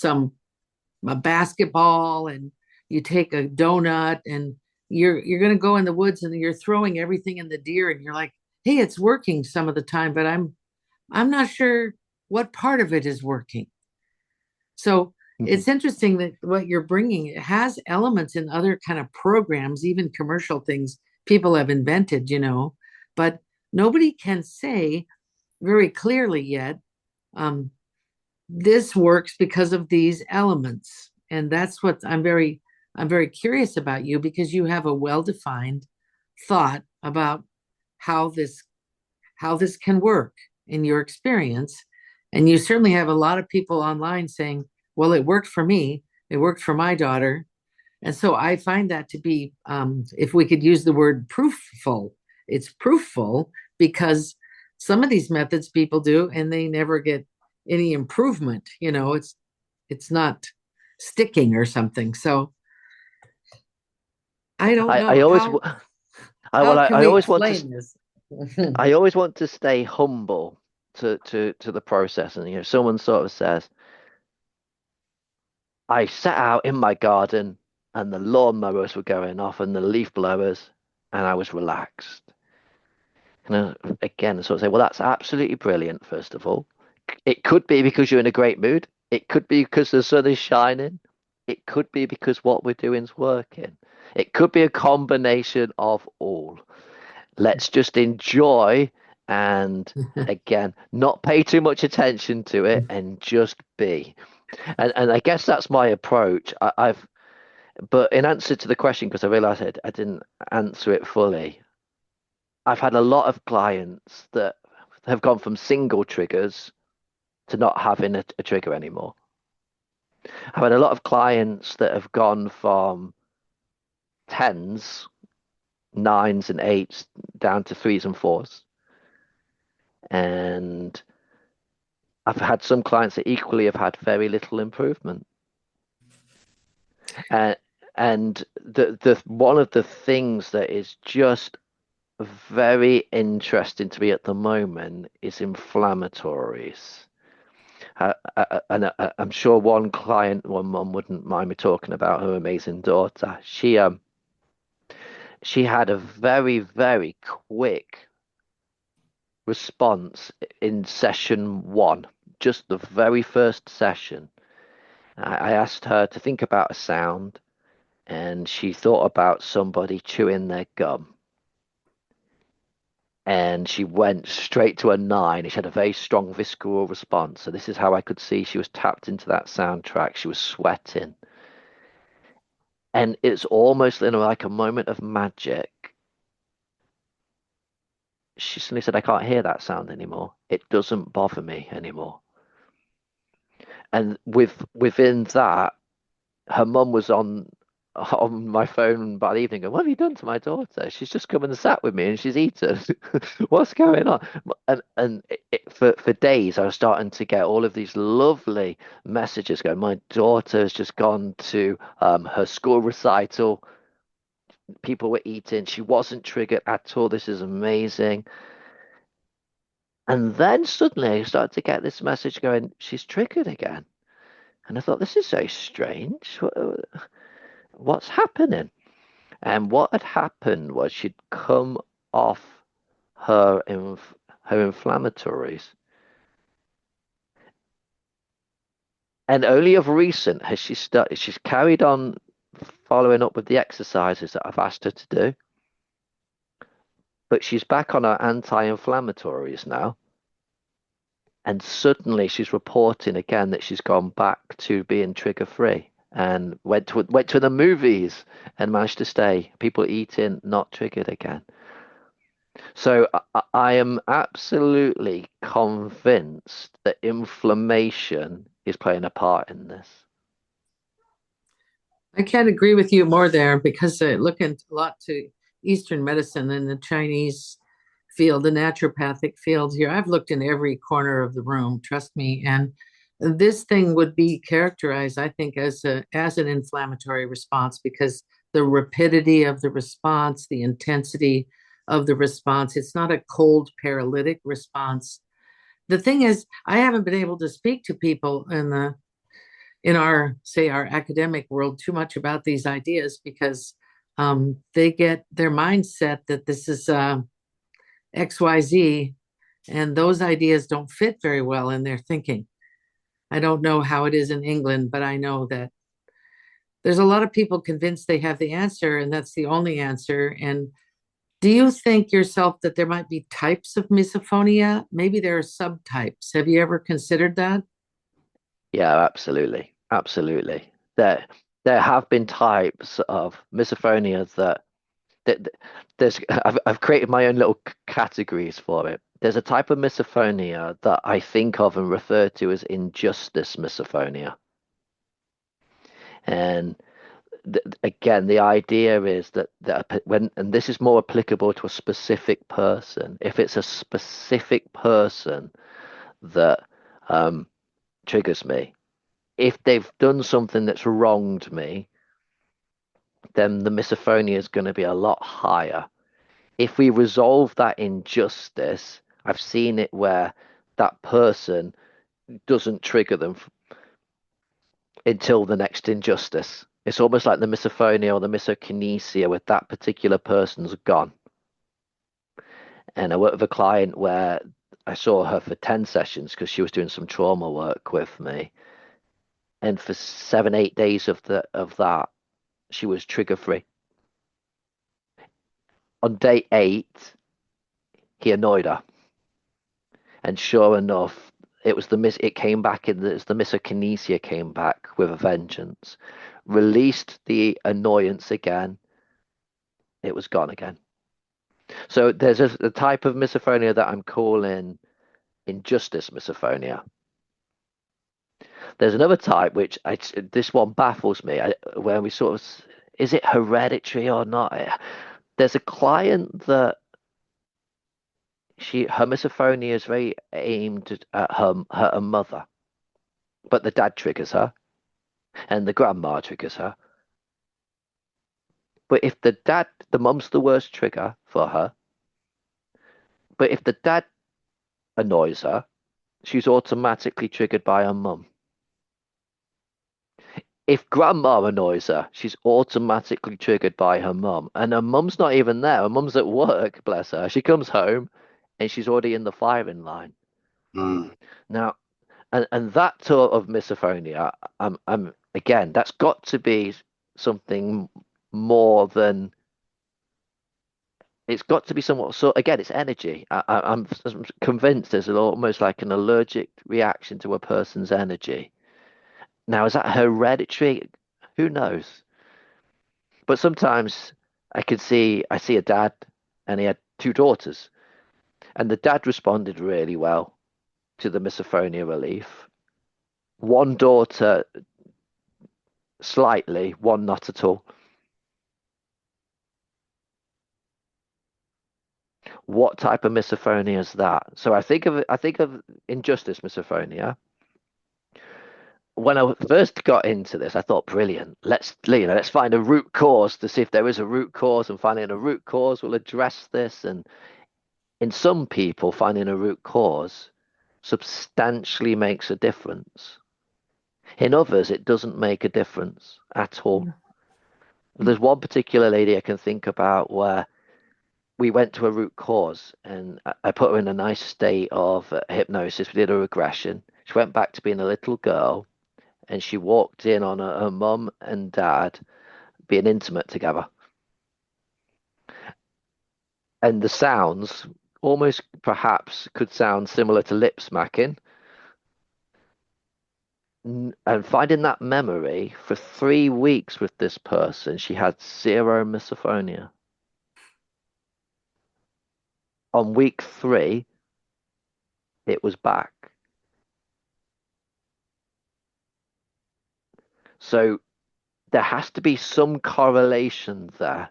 a basketball and you take a donut and you're going to go in the woods and you're throwing everything in the deer and you're like, hey, it's working some of the time, but I'm not sure what part of it is working. So it's interesting that what you're bringing, it has elements in other kind of programs, even commercial things people have invented, but nobody can say very clearly yet, this works because of these elements. And that's what I'm very curious about you, because you have a well-defined thought about how this can work in your experience. And you certainly have a lot of people online saying, well, it worked for me. It worked for my daughter. And so I find that to be, if we could use the word proofful, it's proofful because some of these methods people do and they never get any improvement. It's not sticking or something. So I don't know. I always, how can I we always want explain to, this? I always want to stay humble to the process. And someone sort of says, I sat out in my garden and the lawnmowers were going off and the leaf blowers, and I was relaxed. And again, I sort of say, well, that's absolutely brilliant, first of all. It could be because you're in a great mood. It could be because the sun is shining. It could be because what we're doing is working. It could be a combination of all. Let's just enjoy and, again, not pay too much attention to it and just be. And I guess that's my approach. But in answer to the question, because I realized I didn't answer it fully, I've had a lot of clients that have gone from single triggers to not having a trigger anymore. I've had a lot of clients that have gone from tens, nines, and eights down to threes and fours. And I've had some clients that equally have had very little improvement. And the one of the things that is just very interesting to me at the moment is inflammatories. I'm sure one client, one mum wouldn't mind me talking about her amazing daughter. She had a very, very quick response in session one, just the very first session. I asked her to think about a sound, and she thought about somebody chewing their gum. And she went straight to a 9. She had a very strong visceral response. So this is how I could see she was tapped into that soundtrack. She was sweating. And it's almost like a moment of magic. She suddenly said, I can't hear that sound anymore. It doesn't bother me anymore. And within that, her mum was on my phone by the evening going, what have you done to my daughter? She's just come and sat with me and she's eaten. What's going on? And for days, I was starting to get all of these lovely messages going, my daughter has just gone to her school recital. People were eating. She wasn't triggered at all. This is amazing. And then suddenly I started to get this message going, she's triggered again. And I thought, this is so strange. What's happening? And what had happened was she'd come off her inflammatories. And only of recent has she's carried on following up with the exercises that I've asked her to do. But she's back on her anti-inflammatories now. And suddenly she's reporting again that she's gone back to being trigger free and went to the movies and managed to stay. People eating, not triggered again. So I am absolutely convinced that inflammation is playing a part in this. I can't agree with you more there because I look a lot to Eastern medicine and the Chinese field, the naturopathic field here. I've looked in every corner of the room, trust me, and this thing would be characterized, I think, as an inflammatory response because the rapidity of the response, the intensity of the response, it's not a cold paralytic response. The thing is, I haven't been able to speak to people in our, say, our academic world too much about these ideas because they get their mindset that this is XYZ, and those ideas don't fit very well in their thinking. I don't know how it is in England, but I know that there's a lot of people convinced they have the answer and that's the only answer. And do you think yourself that there might be types of misophonia? Maybe there are subtypes. Have you ever considered that? Yeah, absolutely. Absolutely. There have been types of misophonia that I've created my own little categories for it. There's a type of misophonia that I think of and refer to as injustice misophonia. And again, the idea is that and this is more applicable to a specific person. If it's a specific person that triggers me, if they've done something that's wronged me, then the misophonia is going to be a lot higher. If we resolve that injustice, I've seen it where that person doesn't trigger them until the next injustice. It's almost like the misophonia or the misokinesia with that particular person's gone. And I worked with a client where I saw her for 10 sessions because she was doing some trauma work with me. And for 7, 8 days of that, she was trigger free. On day 8, he annoyed her. And sure enough, it came back in the misokinesia came back with a vengeance. Released the annoyance again, it was gone again. So there's a type of misophonia that I'm calling injustice misophonia. There's another type which this one baffles me, where we sort of, is it hereditary or not? There's a client that her misophonia is very aimed at her mother, but the dad triggers her and the grandma triggers her. But if the mum's the worst trigger for her, but if the dad annoys her, she's automatically triggered by her mum. If grandma annoys her, she's automatically triggered by her mum. And her mum's not even there. Her mum's at work, bless her. She comes home and she's already in the firing line. Mm. Now, and that sort of misophonia, I'm again, that's got to be something more than it's got to be somewhat. So again, it's energy. I'm convinced there's almost like an allergic reaction to a person's energy. Now, is that hereditary? Who knows? But sometimes I see a dad and he had two daughters, and the dad responded really well to the misophonia relief. One daughter slightly, one not at all. What type of misophonia is that? So I think of injustice misophonia. When I first got into this, I thought, brilliant. Let's find a root cause to see if there is a root cause, and finding a root cause will address this. And in some people, finding a root cause substantially makes a difference. In others, it doesn't make a difference at all. There's one particular lady I can think about where we went to a root cause, and I put her in a nice state of hypnosis. We did a regression. She went back to being a little girl, and she walked in on her mum and dad being intimate together. And the sounds almost perhaps could sound similar to lip smacking. And finding that memory for 3 weeks with this person, she had zero misophonia. On week 3, it was back. So there has to be some correlation there.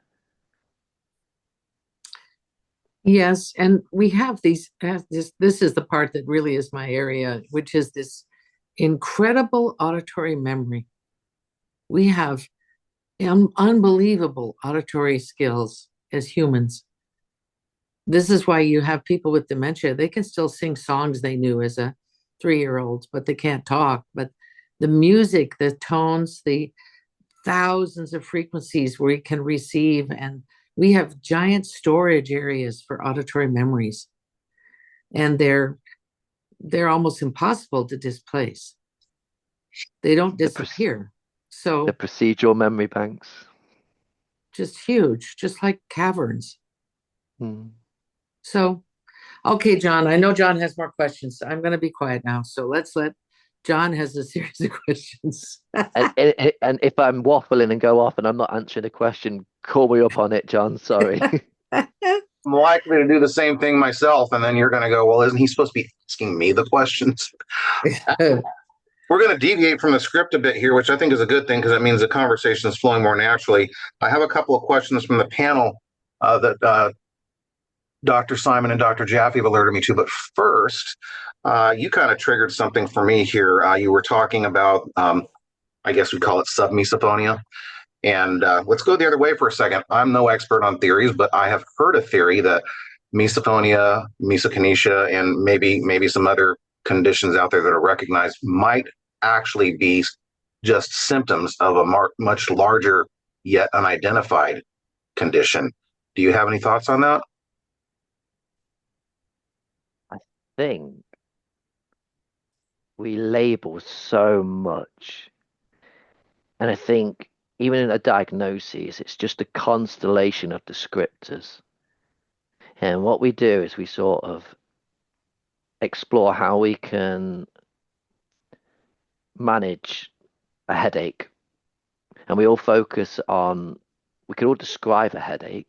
Yes, and we have this is the part that really is my area, which is this incredible auditory memory. We have unbelievable auditory skills as humans. This is why you have people with dementia. They can still sing songs they knew as a 3-year-old, but they can't talk. But the music, the tones, the thousands of frequencies we can receive, and we have giant storage areas for auditory memories, and they're almost impossible to displace. They don't disappear. So the procedural memory banks, just huge, just like caverns. So, okay, John, I know John has more questions. I'm going to be quiet now. So let's let John has a series of questions. and if I'm waffling and go off and I'm not answering a question, call me up on it, John. Sorry. I'm likely to do the same thing myself, and then you're going to go, well, isn't he supposed to be asking me the questions? We're going to deviate from the script a bit here, which I think is a good thing because it means the conversation is flowing more naturally. I have a couple of questions from the panel that Dr. Simon and Dr. Jaffe have alerted me to. But first, you kind of triggered something for me here. You were talking about, I guess we call it submisophonia. And let's go the other way for a second. I'm no expert on theories, but I have heard a theory that misophonia, misokinesia, and maybe some other conditions out there that are recognized might actually be just symptoms of a much larger yet unidentified condition. Do you have any thoughts on that? I think we label so much. And I think even in a diagnosis, it's just a constellation of descriptors. And what we do is we sort of explore how we can manage a headache. And we all focus on, we can all describe a headache.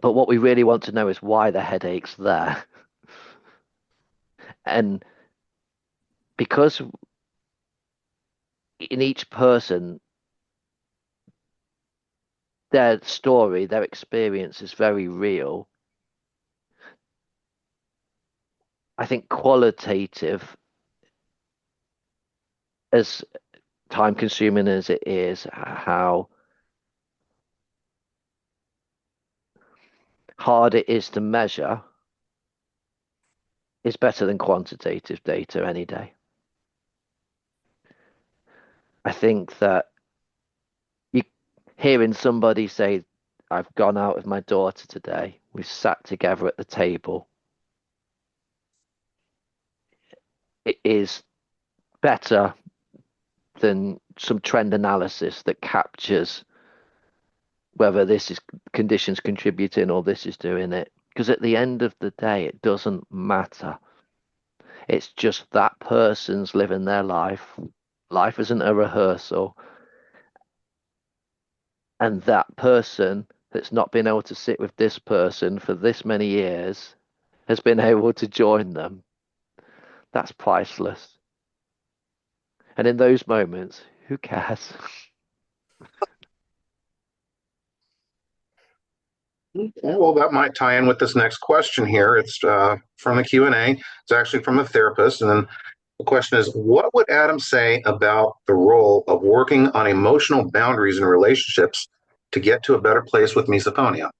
But what we really want to know is why the headache's there. And because in each person, their story, their experience is very real, I think qualitative, as time consuming as it is, how hard it is to measure, is better than quantitative data any day. I think that you hearing somebody say, I've gone out with my daughter today, we've sat together at the table, it is better than some trend analysis that captures whether this is conditions contributing or this is doing it. Because at the end of the day, it doesn't matter. It's just that person's living their life. Life isn't a rehearsal. And that person that's not been able to sit with this person for this many years has been able to join them. That's priceless. And in those moments, who cares? Okay, well, that might tie in with this next question here. It's from the Q&A. It's actually from a therapist. And then the question is, what would Adam say about the role of working on emotional boundaries in relationships to get to a better place with misophonia?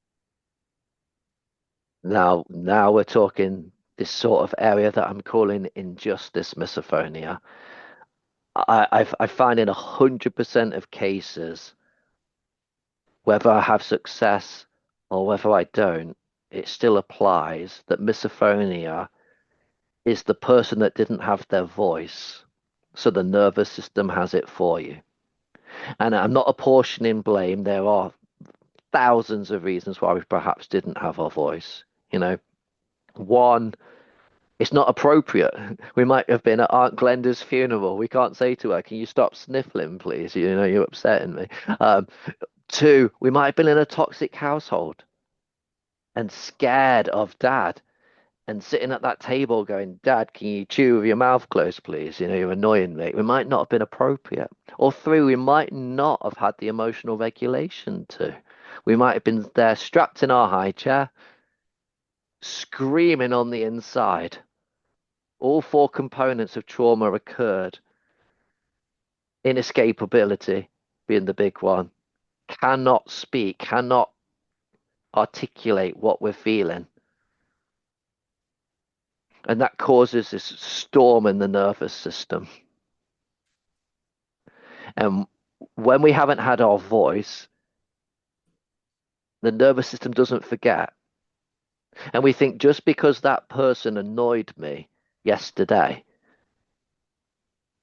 Now we're talking this sort of area that I'm calling injustice misophonia. I find in 100% of cases, whether I have success or whether I don't, it still applies that misophonia is the person that didn't have their voice, so the nervous system has it for you. And I'm not apportioning blame. There are thousands of reasons why we perhaps didn't have our voice. One, it's not appropriate. We might have been at Aunt Glenda's funeral. We can't say to her, "Can you stop sniffling, please? You're upsetting me." Two, we might have been in a toxic household and scared of dad and sitting at that table going, "Dad, can you chew with your mouth closed, please? You're annoying me." We might not have been appropriate. Or three, we might not have had the emotional regulation to. We might have been there strapped in our high chair, screaming on the inside. All four components of trauma occurred. Inescapability being the big one. Cannot speak, cannot articulate what we're feeling. And that causes this storm in the nervous system. And when we haven't had our voice, the nervous system doesn't forget. And we think just because that person annoyed me yesterday,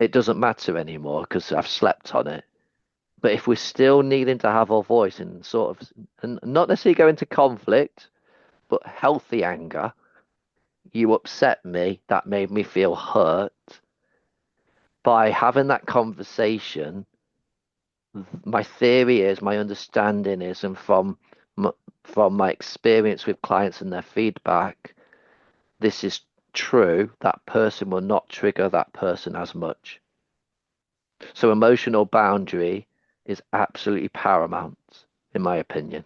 it doesn't matter anymore because I've slept on it. But if we're still needing to have our voice in sort of, and not necessarily go into conflict, but healthy anger, you upset me, that made me feel hurt. By having that conversation, my theory is, my understanding is, and from my experience with clients and their feedback, this is true, that person will not trigger that person as much. So emotional boundary is absolutely paramount, in my opinion.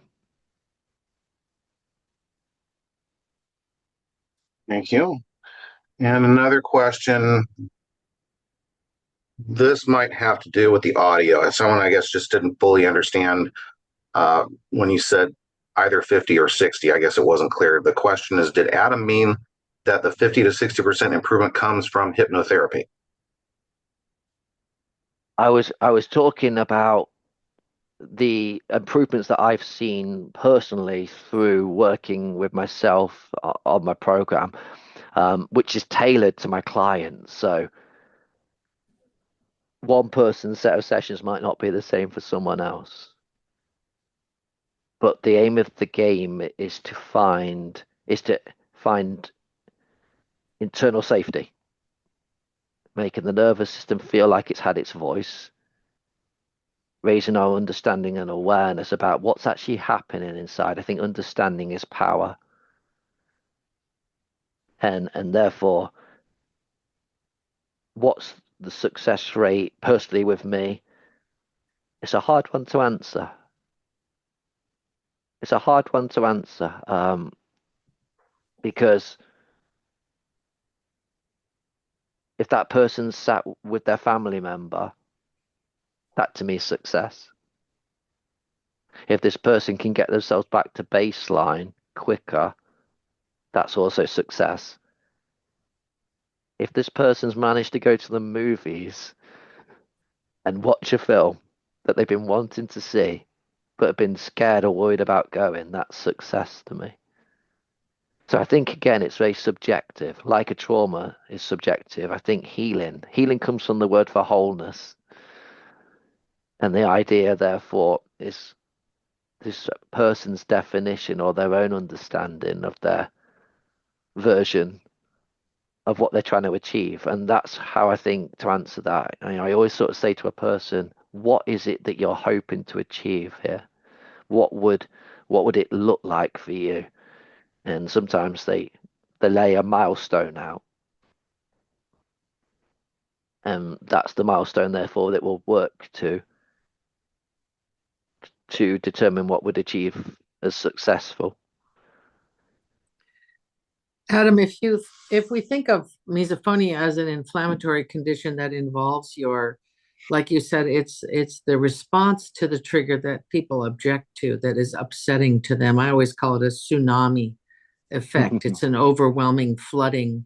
Thank you. And another question. This might have to do with the audio. Someone, I guess, just didn't fully understand when you said either 50 or 60. I guess it wasn't clear. The question is, did Adam mean that the 50 to 60% improvement comes from hypnotherapy? I was talking about the improvements that I've seen personally through working with myself on my program, which is tailored to my clients. So one person's set of sessions might not be the same for someone else. But the aim of the game is to find internal safety, making the nervous system feel like it's had its voice, raising our understanding and awareness about what's actually happening inside. I think understanding is power. And therefore, what's the success rate personally with me? It's a hard one to answer. It's a hard one to answer because If that person sat with their family member, that to me is success. If this person can get themselves back to baseline quicker, that's also success. If this person's managed to go to the movies and watch a film that they've been wanting to see, but have been scared or worried about going, that's success to me. So I think again, it's very subjective. Like a trauma is subjective. I think healing comes from the word for wholeness. And the idea, therefore, is this person's definition or their own understanding of their version of what they're trying to achieve. And that's how I think to answer that. I always sort of say to a person, what is it that you're hoping to achieve here? What would it look like for you? And sometimes they lay a milestone out. And that's the milestone, therefore, that will work to determine what would achieve as successful. Adam, if we think of misophonia as an inflammatory condition that involves your, like you said, it's the response to the trigger that people object to that is upsetting to them. I always call it a tsunami effect. It's an overwhelming flooding.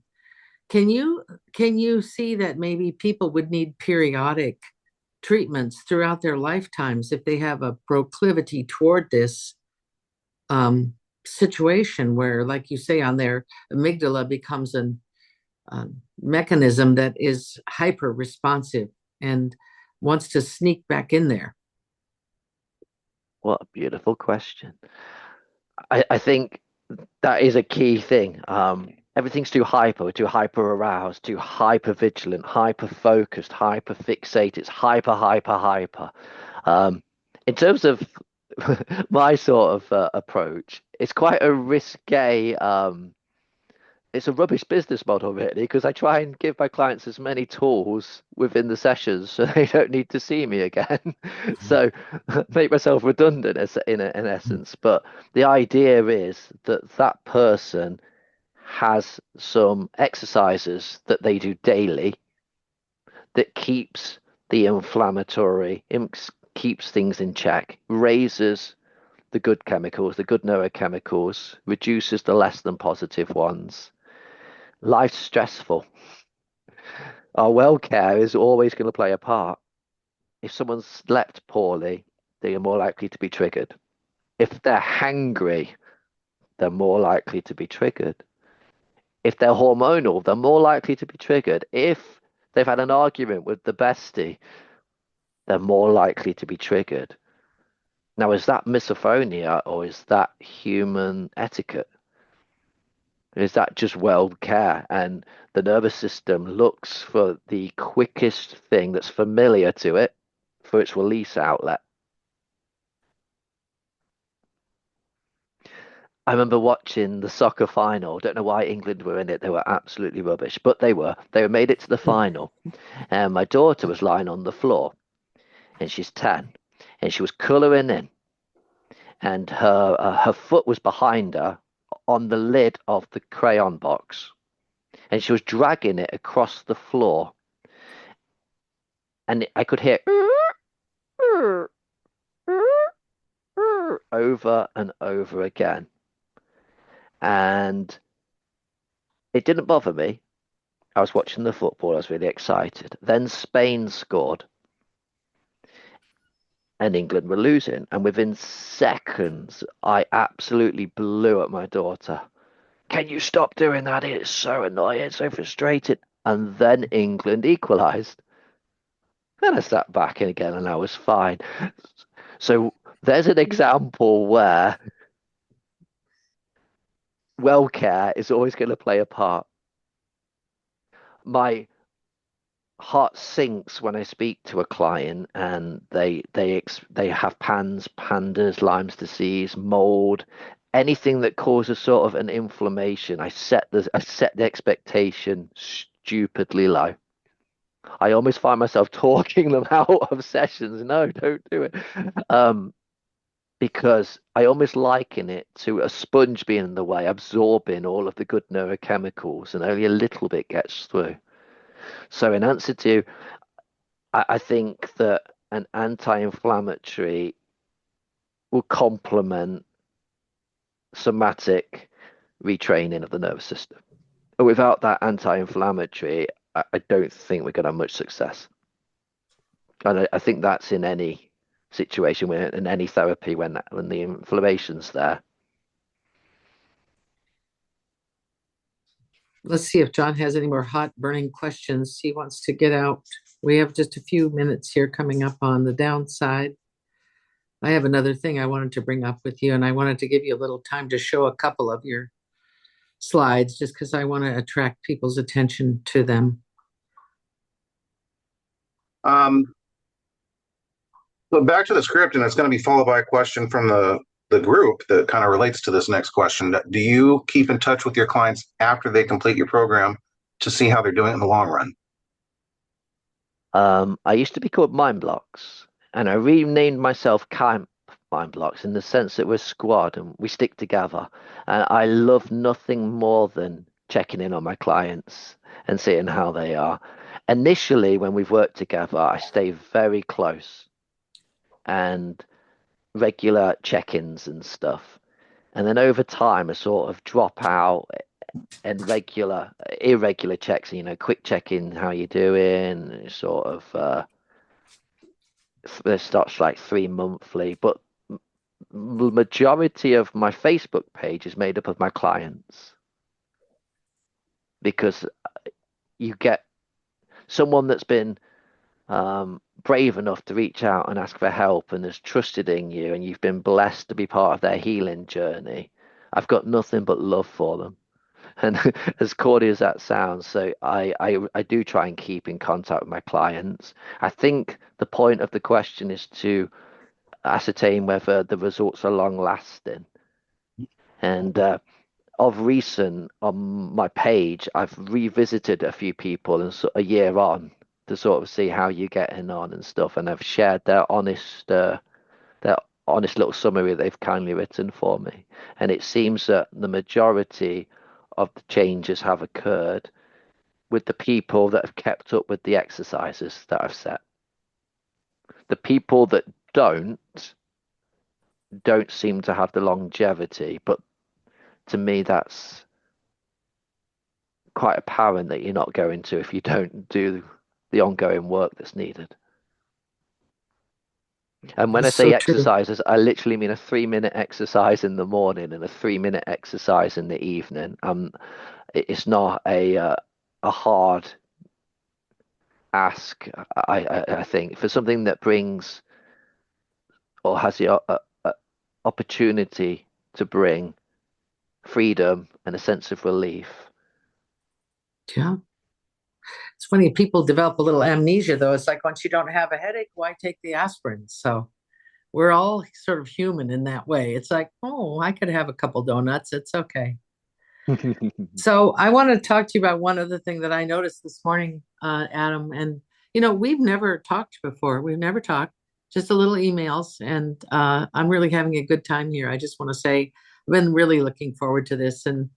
Can you see that maybe people would need periodic treatments throughout their lifetimes if they have a proclivity toward this situation where, like you say, on their amygdala becomes a mechanism that is hyper responsive and wants to sneak back in there? What a beautiful question. I think that is a key thing. Everything's too hyper aroused, too hyper vigilant, hyper focused, hyper fixated. It's hyper. In terms of my sort of approach, it's quite a risque. It's a rubbish business model, really, because I try and give my clients as many tools within the sessions so they don't need to see me again. So make myself redundant in essence. But the idea is that that person has some exercises that they do daily that keeps the inflammatory, keeps things in check, raises the good chemicals, the good neurochemicals, reduces the less than positive ones. Life's stressful. Our well care is always going to play a part. If someone's slept poorly, they are more likely to be triggered. If they're hangry, they're more likely to be triggered. If they're hormonal, they're more likely to be triggered. If they've had an argument with the bestie, they're more likely to be triggered. Now, is that misophonia or is that human etiquette? Is that just well care? And the nervous system looks for the quickest thing that's familiar to it for its release outlet. I remember watching the soccer final. Don't know why England were in it. They were absolutely rubbish, but they were. They made it to the final. And my daughter was lying on the floor, and she's 10, and she was colouring in, and her foot was behind her on the lid of the crayon box, and she was dragging it across the floor, and I could hear over and over again, and it didn't bother me. I was watching the football. I was really excited. Then Spain scored, and England were losing. And within seconds, I absolutely blew at my daughter. Can you stop doing that? It's so annoying, it's so frustrating. And then England equalised. Then I sat back in again and I was fine. So there's an example where well care is always going to play a part. My heart sinks when I speak to a client and they have pandas, Lyme's disease, mold, anything that causes sort of an inflammation. I set the expectation stupidly low. I almost find myself talking them out of sessions. No, don't do it. Because I almost liken it to a sponge being in the way, absorbing all of the good neurochemicals, and only a little bit gets through. So in answer to, I think that an anti-inflammatory will complement somatic retraining of the nervous system. Without that anti-inflammatory, I don't think we're going to have much success. And I think that's in any situation, in any therapy, when the inflammation's there. Let's see if John has any more hot burning questions he wants to get out. We have just a few minutes here coming up on the downside. I have another thing I wanted to bring up with you, and I wanted to give you a little time to show a couple of your slides just because I want to attract people's attention to them. So back to the script, and it's going to be followed by a question from the group that kind of relates to this next question. Do you keep in touch with your clients after they complete your program to see how they're doing in the long run? I used to be called MindBlocks, and I renamed myself CampMindblocks in the sense that we're a squad and we stick together. And I love nothing more than checking in on my clients and seeing how they are. Initially, when we've worked together, I stay very close and regular check-ins and stuff. And then over time, I sort of drop out and irregular checks, quick check-in, how you doing, sort of, it starts like 3 monthly, but the majority of my Facebook page is made up of my clients, because you get someone that's been brave enough to reach out and ask for help and has trusted in you, and you've been blessed to be part of their healing journey. I've got nothing but love for them. And as corny as that sounds, so I do try and keep in contact with my clients. I think the point of the question is to ascertain whether the results are long lasting. And of recent, on my page, I've revisited a few people and a year on to sort of see how you're getting on and stuff. And I've shared their honest little summary they've kindly written for me. And it seems that the majority of the changes have occurred with the people that have kept up with the exercises that I've set. The people that don't seem to have the longevity, but to me that's quite apparent that you're not going to if you don't do the ongoing work that's needed. And when That's I say so true. exercises, I literally mean a 3-minute exercise in the morning and a 3-minute exercise in the evening. It's not a hard ask. I think for something that brings or has the opportunity to bring freedom and a sense of relief. Yeah. It's funny, people develop a little amnesia, though. It's like once you don't have a headache, why take the aspirin? So we're all sort of human in that way. It's like, oh, I could have a couple donuts. It's okay. So I want to talk to you about one other thing that I noticed this morning, Adam. And, we've never talked before. We've never talked, just a little emails. And I'm really having a good time here. I just want to say I've been really looking forward to this. And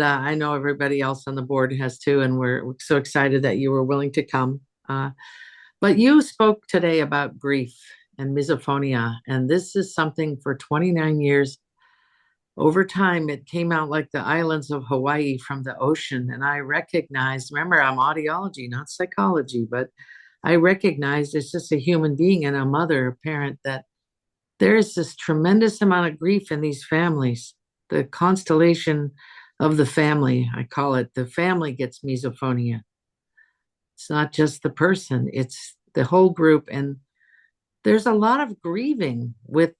I know everybody else on the board has too. And we're so excited that you were willing to come. But you spoke today about grief and misophonia. And this is something for 29 years. Over time, it came out like the islands of Hawaii from the ocean. And I recognized, remember, I'm audiology, not psychology, but I recognized as just a human being and a mother, a parent, that there is this tremendous amount of grief in these families. The constellation of the family, I call it, the family gets misophonia. It's not just the person, it's the whole group. And there's a lot of grieving with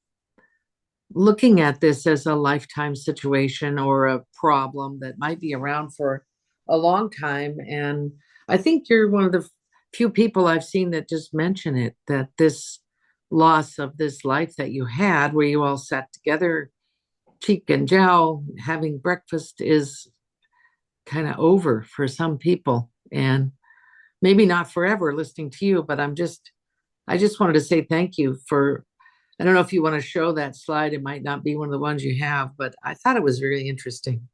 looking at this as a lifetime situation or a problem that might be around for a long time. And I think you're one of the few people I've seen that just mention it, that this loss of this life that you had, where you all sat together, cheek and jowl, having breakfast, is kind of over for some people. And maybe not forever listening to you, but I just wanted to say thank you for, I don't know if you want to show that slide. It might not be one of the ones you have, but I thought it was really interesting.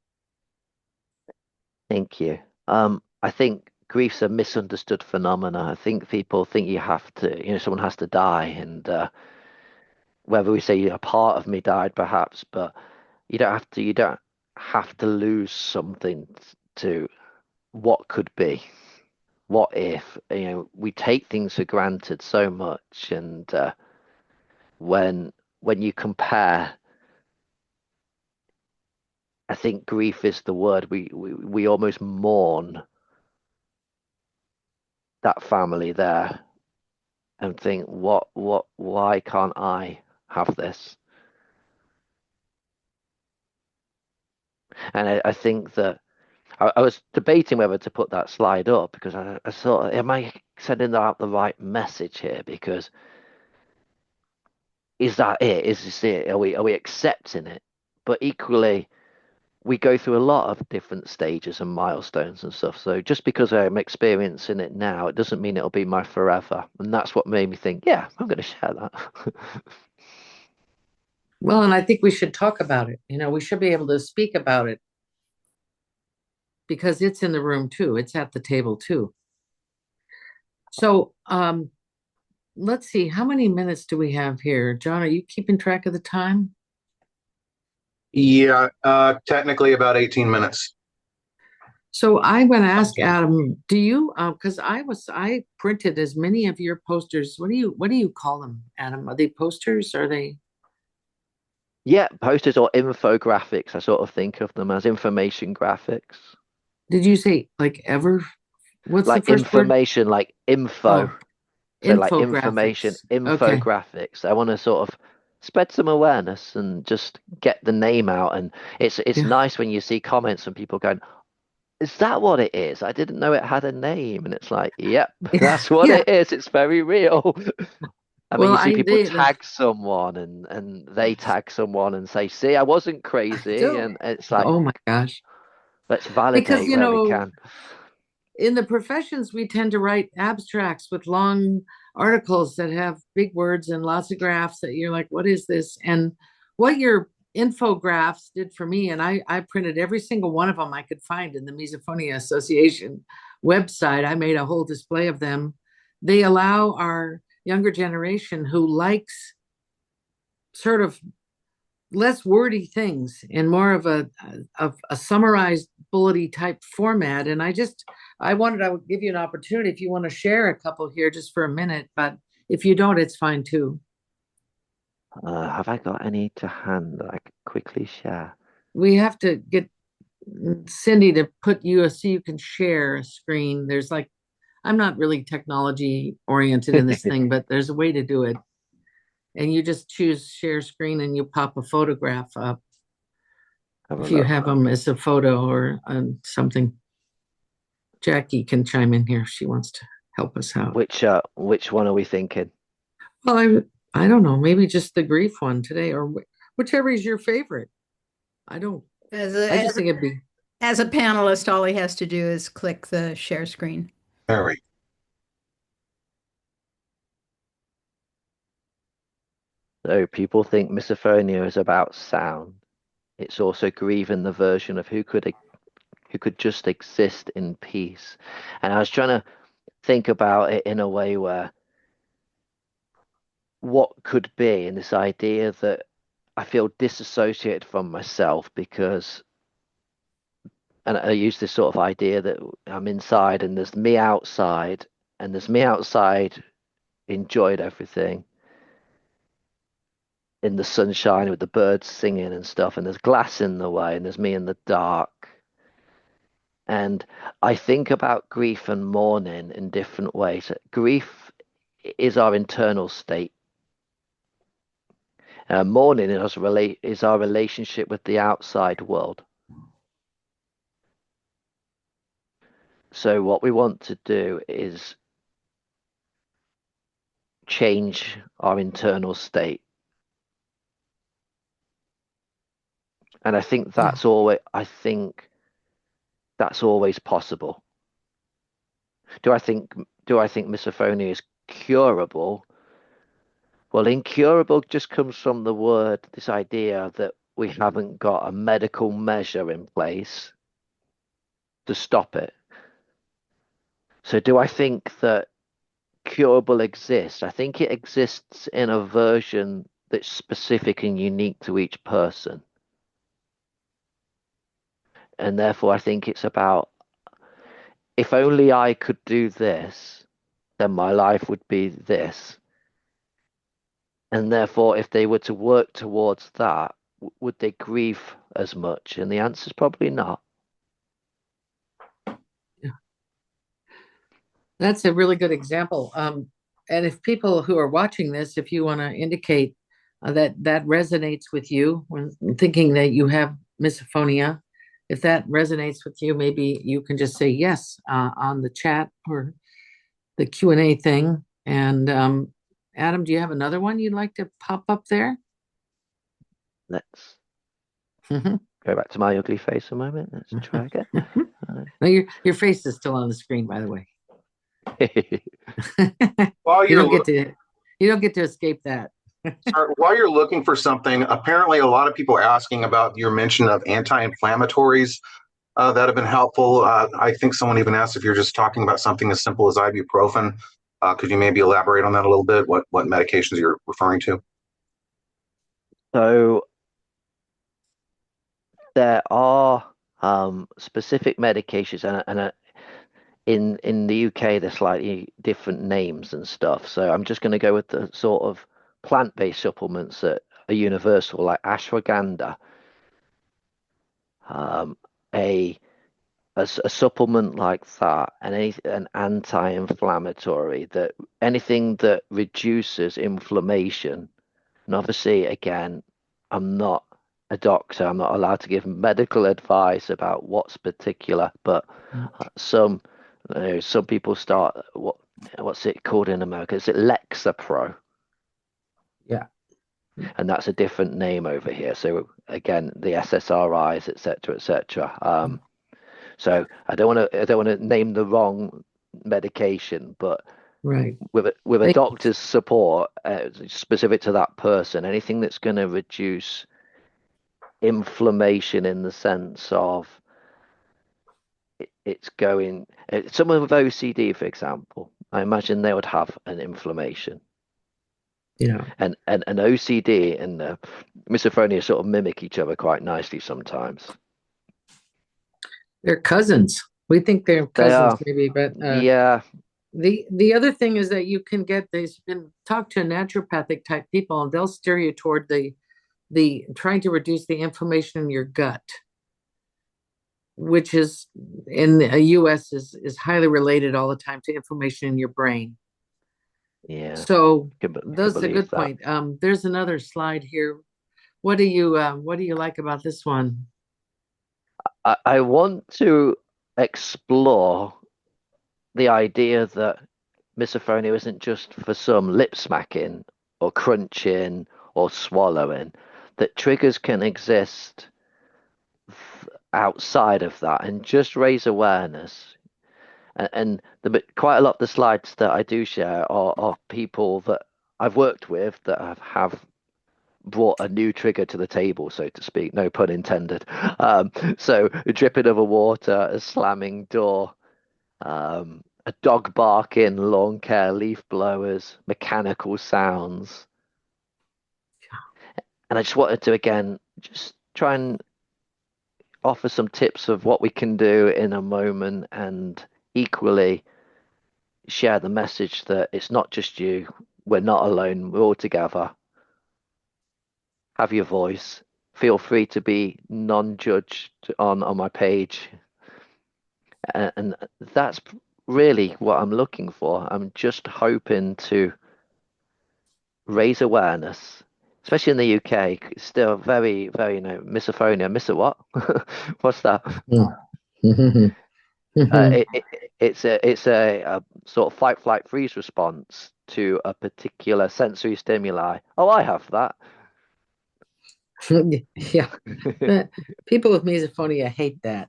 Thank you. I think grief's a misunderstood phenomena. I think people think you have to, someone has to die, and whether we say a part of me died, perhaps, but you don't have to. You don't have to lose something to what could be. What if? We take things for granted so much, and when you compare, I think grief is the word. We almost mourn that family there and think, why can't I have this? And I think that I was debating whether to put that slide up because I thought, am I sending out the right message here? Because is that it? Is this it? Are we accepting it? But equally, we go through a lot of different stages and milestones and stuff. So just because I'm experiencing it now, it doesn't mean it'll be my forever. And that's what made me think, yeah, I'm going to share that. Well, and I think we should talk about it. We should be able to speak about it because it's in the room too. It's at the table too. So, let's see, how many minutes do we have here? John, are you keeping track of the time? Yeah, technically about 18 minutes. So I'm going to ask Adam, do you, because I printed as many of your posters. What do you call them, Adam? Are they posters? Are they? Yeah, posters or infographics. I sort of think of them as information graphics. Did you say like ever? What's the Like first word? information, like info. Oh, So like information, infographics. Okay. infographics. I want to sort of spread some awareness and just get the name out. And it's Yeah. nice when you see comments from people going, "Is that what it is? I didn't know it had a name." And it's like, "Yep, that's what Yeah. it is. It's very real." I mean, Well, you see I people they tag someone and they tag someone and say, "See, I wasn't crazy." don't. And it's like, Oh my gosh. let's Because, validate where we can. in the professions, we tend to write abstracts with long articles that have big words and lots of graphs that you're like, what is this? And what your infographics did for me, and I printed every single one of them I could find in the Misophonia Association website. I made a whole display of them. They allow our younger generation who likes sort of less wordy things and more of a summarized bullety type format. And I would give you an opportunity if you want to share a couple here just for a minute, but if you don't, it's fine too. Have I got any to hand that I could quickly share? We have to get Cindy to put you so you can share a screen. There's like, I'm not really technology oriented in this thing, but there's a way to do it. And you just choose share screen and you pop a photograph up Have a if you look. have them as a photo or something. Jackie can chime in here if she wants to help us out. Which one are we thinking? Well, I don't know, maybe just the grief one today, or whichever is your favorite. I don't. As I a, just think it'd be. as a panelist, all he has to do is click the share screen. There we So people think misophonia is about sound. It's also grieving the version of who could just exist in peace. And I was trying to think about it in a way where what could be, and this idea that I feel disassociated from myself because, and I use this sort of idea that I'm inside and there's me outside, and there's me outside enjoyed everything in the sunshine with the birds singing and stuff, and there's glass in the way, and there's me in the dark. And I think about grief and mourning in different ways. Grief is our internal state. Mourning is our relationship with the outside world. So what we want to do is change our internal state. And Yeah. I think that's always possible. Do I think misophonia is curable? Well, incurable just comes from the word, this idea that we haven't got a medical measure in place to stop it. So do I think that curable exists? I think it exists in a version that's specific and unique to each person. And therefore, I think it's about, if only I could do this, then my life would be this. And therefore, if they were to work towards that, would they grieve as much? And the answer is probably not. That's a really good example. And if people who are watching this, if you want to indicate that that resonates with you when thinking that you have misophonia, if that resonates with you, maybe you can just say yes on the chat or the Q&A thing. And Adam, do you have another one you'd like to pop up there? Let's go back to my ugly face a moment. Let's try again. No, your face is still on the screen, by the way. While You you're don't get to escape that. Sorry, while you're looking for something, apparently a lot of people are asking about your mention of anti-inflammatories that have been helpful. I think someone even asked if you're just talking about something as simple as ibuprofen. Could you maybe elaborate on that a little bit? What medications you're referring to? So there are specific medications, and in the UK they're slightly different names and stuff. So I'm just going to go with the sort of plant-based supplements that are universal, like ashwagandha, um, a, a supplement like that, and an anti-inflammatory, that anything that reduces inflammation. And obviously, again, I'm not a doctor. I'm not allowed to give medical advice about what's particular, but some some people start what's it called in America? Is it Lexapro? Yeah. And that's a different name over here. So again, the SSRIs, etc., etc. So I don't want to name the wrong medication, but Right. with a doctor's support, specific to that person, anything that's going to reduce inflammation in the sense of it's going. Someone with OCD, for example, I imagine they would have an inflammation. Yeah. And an OCD and misophonia sort of mimic each other quite nicely sometimes. They're cousins. We think they're They cousins, are, maybe, but yeah, the other thing is that you can get these and talk to naturopathic type people, and they'll steer you toward the trying to reduce the inflammation in your gut, which is in the US is highly related all the time to inflammation in your brain. yeah. So Can that's a believe good that. point. There's another slide here. What do you like about this one? I want to explore the idea that misophonia isn't just for some lip smacking or crunching or swallowing, that triggers can exist outside of that, and just raise awareness. Quite a lot of the slides that I do share are people that I've worked with that have brought a new trigger to the table, so to speak, no pun intended. So a dripping of a water, a slamming door, a dog barking, lawn care, leaf blowers, mechanical sounds. And I just wanted to, again, just try and offer some tips of what we can do in a moment, and equally share the message that it's not just you. We're not alone. We're all together. Have your voice. Feel free to be non-judged on my page. And that's really what I'm looking for. I'm just hoping to raise awareness, especially in the UK. It's still very, very, misophonia. Miss a what? What's that? Uh, it, it's a sort of fight, flight, freeze response to a particular sensory stimuli. Oh, I have that. Yeah. People with misophonia hate that.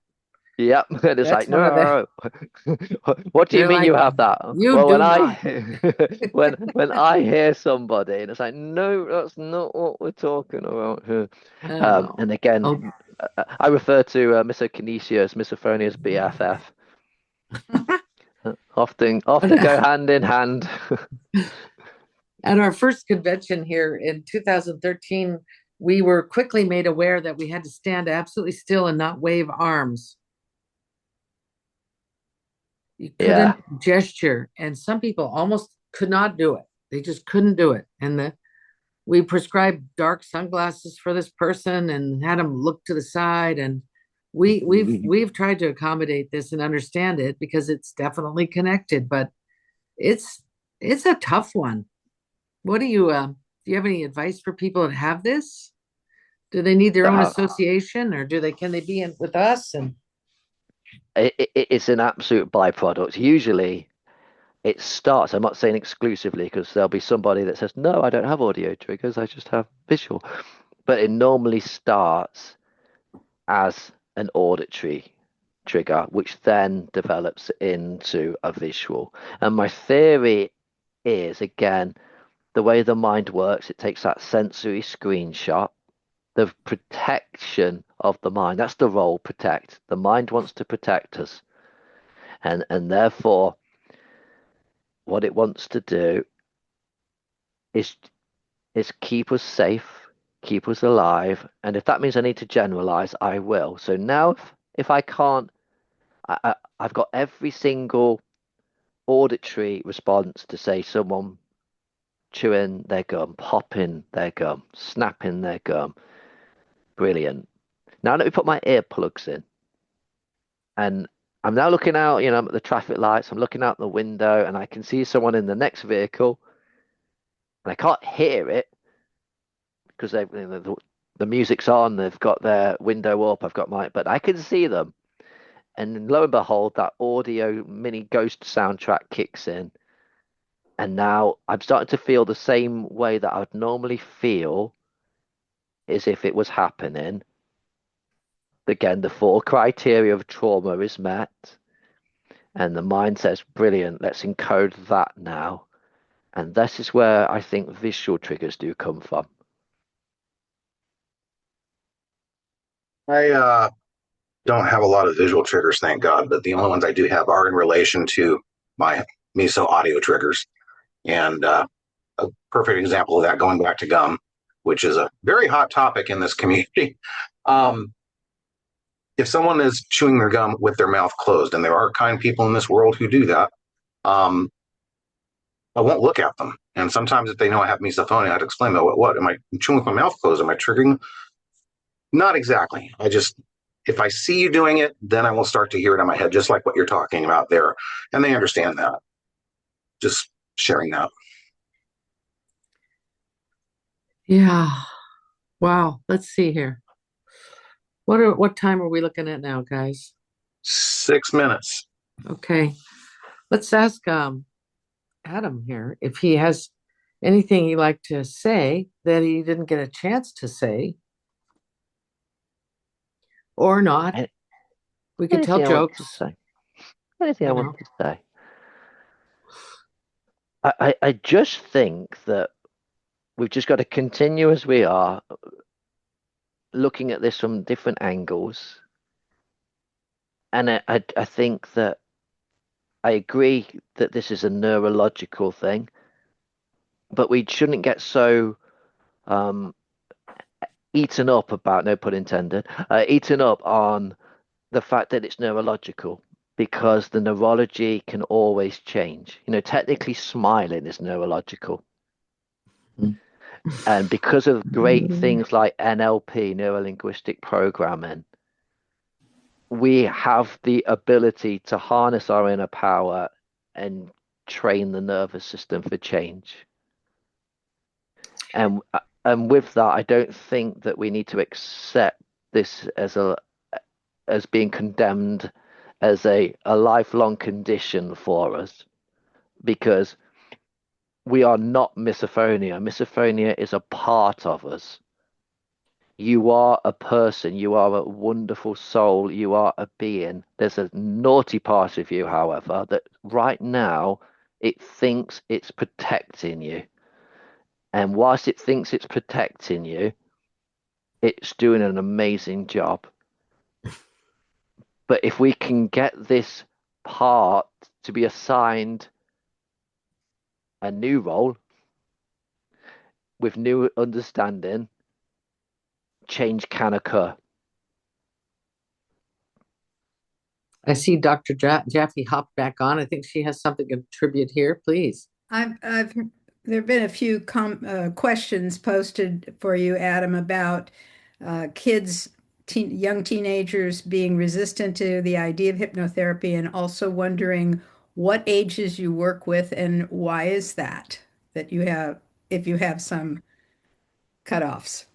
Yep, and it's That's like, one of the, no. What do you they're mean you like, have that? you Well, do not. when I hear somebody and it's like, no, that's not what we're talking about here. Oh, And again, oh, I refer to misokinesia as misophonia's BFF. Often go hand in hand. At our first convention here in 2013, we were quickly made aware that we had to stand absolutely still and not wave arms. You Yeah. couldn't gesture, and some people almost could not do it. They just couldn't do it. And we prescribed dark sunglasses for this person and had them look to the side. And we've tried to accommodate this and understand it because it's definitely connected, but it's it's a tough one. What do you have any advice for people that have this? Do they need their own That association, or can they be in with us? And it's an absolute byproduct. Usually it starts, I'm not saying exclusively, because there'll be somebody that says, no, I don't have audio triggers, I just have visual. But it normally starts as an auditory trigger, which then develops into a visual. And my theory is, again, the way the mind works, it takes that sensory screenshot, the protection of the mind. That's the role, protect. The mind wants to protect us. And therefore, what it wants to do is keep us safe, keep us alive. And if that means I need to generalize, I will. So now if I can't, I've got every single auditory response to say someone chewing their gum, popping their gum, snapping their gum. Brilliant. Now let me put my earplugs in. And I'm now looking out, I'm at the traffic lights, I'm looking out the window, and I can see someone in the next vehicle, and I can't hear it because the music's on, they've got their window up, but I can see them. And lo and behold, that audio mini ghost soundtrack kicks in. And now I'm starting to feel the same way that I would normally feel as if it was happening. Again, the four criteria of trauma is met. And the mind says, brilliant, let's encode that now. And this is where I think visual triggers do come from. I don't have a lot of visual triggers, thank God, but the only ones I do have are in relation to my meso audio triggers. And a perfect example of that, going back to gum, which is a very hot topic in this community. If someone is chewing their gum with their mouth closed, and there are kind people in this world who do that, I won't look at them. And sometimes if they know I have misophonia, I'd explain, what am I chewing with my mouth closed? Am I triggering? Not exactly. If I see you doing it, then I will start to hear it in my head, just like what you're talking about there. And they understand that. Just sharing that. yeah, wow. Let's see here. What time are we looking at now, guys? 6 minutes. Okay, let's ask Adam here if he has anything he'd like to say that he didn't get a chance to say, or not. We could tell Anything I want to jokes. say? Anything I You want know. to say? I just think that we've just got to continue as we are, looking at this from different angles. And I think that I agree that this is a neurological thing, but we shouldn't get so eaten up about, no pun intended, eaten up on the fact that it's neurological, because the neurology can always change. Technically smiling is neurological. And because of great things like NLP, neuro linguistic programming, we have the ability to harness our inner power and train the nervous system for change. And with that, I don't think that we need to accept this as being condemned as a lifelong condition for us, because we are not misophonia. Misophonia is a part of us. You are a person, you are a wonderful soul, you are a being. There's a naughty part of you, however, that right now it thinks it's protecting you. And whilst it thinks it's protecting you, it's doing an amazing job. But if we can get this part to be assigned a new role with new understanding, change can occur. I see Dr. Jaffe hopped back on. I think she has something to contribute here. Please. There have been a few questions posted for you, Adam, about kids, young teenagers being resistant to the idea of hypnotherapy, and also wondering what ages you work with and why is that you have, if you have some cutoffs.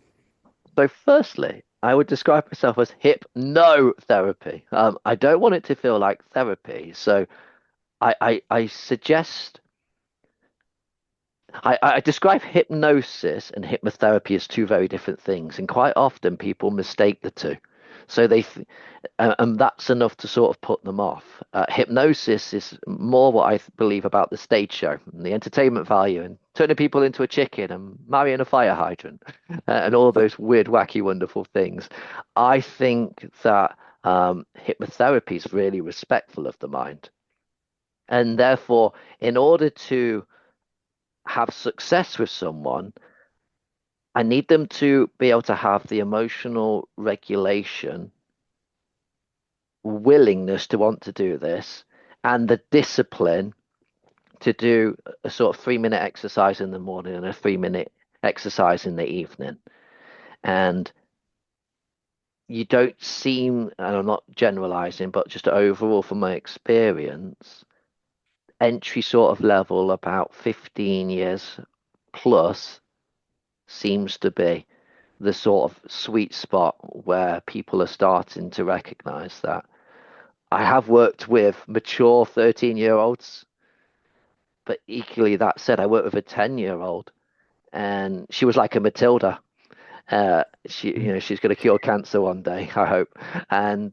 So firstly, I would describe myself as hypnotherapy. I don't want it to feel like therapy. So I suggest I describe hypnosis and hypnotherapy as two very different things, and quite often people mistake the two. So and that's enough to sort of put them off. Hypnosis is more what I believe about the stage show, and the entertainment value, and turning people into a chicken and marrying a fire hydrant, and all those weird, wacky, wonderful things. I think that hypnotherapy is really respectful of the mind, and therefore, in order to have success with someone, I need them to be able to have the emotional regulation, willingness to want to do this, and the discipline to do a sort of 3 minute exercise in the morning and a 3 minute exercise in the evening. And you don't seem, and I'm not generalizing, but just overall from my experience, entry sort of level about 15 years plus seems to be the sort of sweet spot where people are starting to recognize that. I have worked with mature 13-year-olds, but equally that said, I worked with a 10-year-old and she was like a Matilda. She's going to cure cancer one day, I hope. And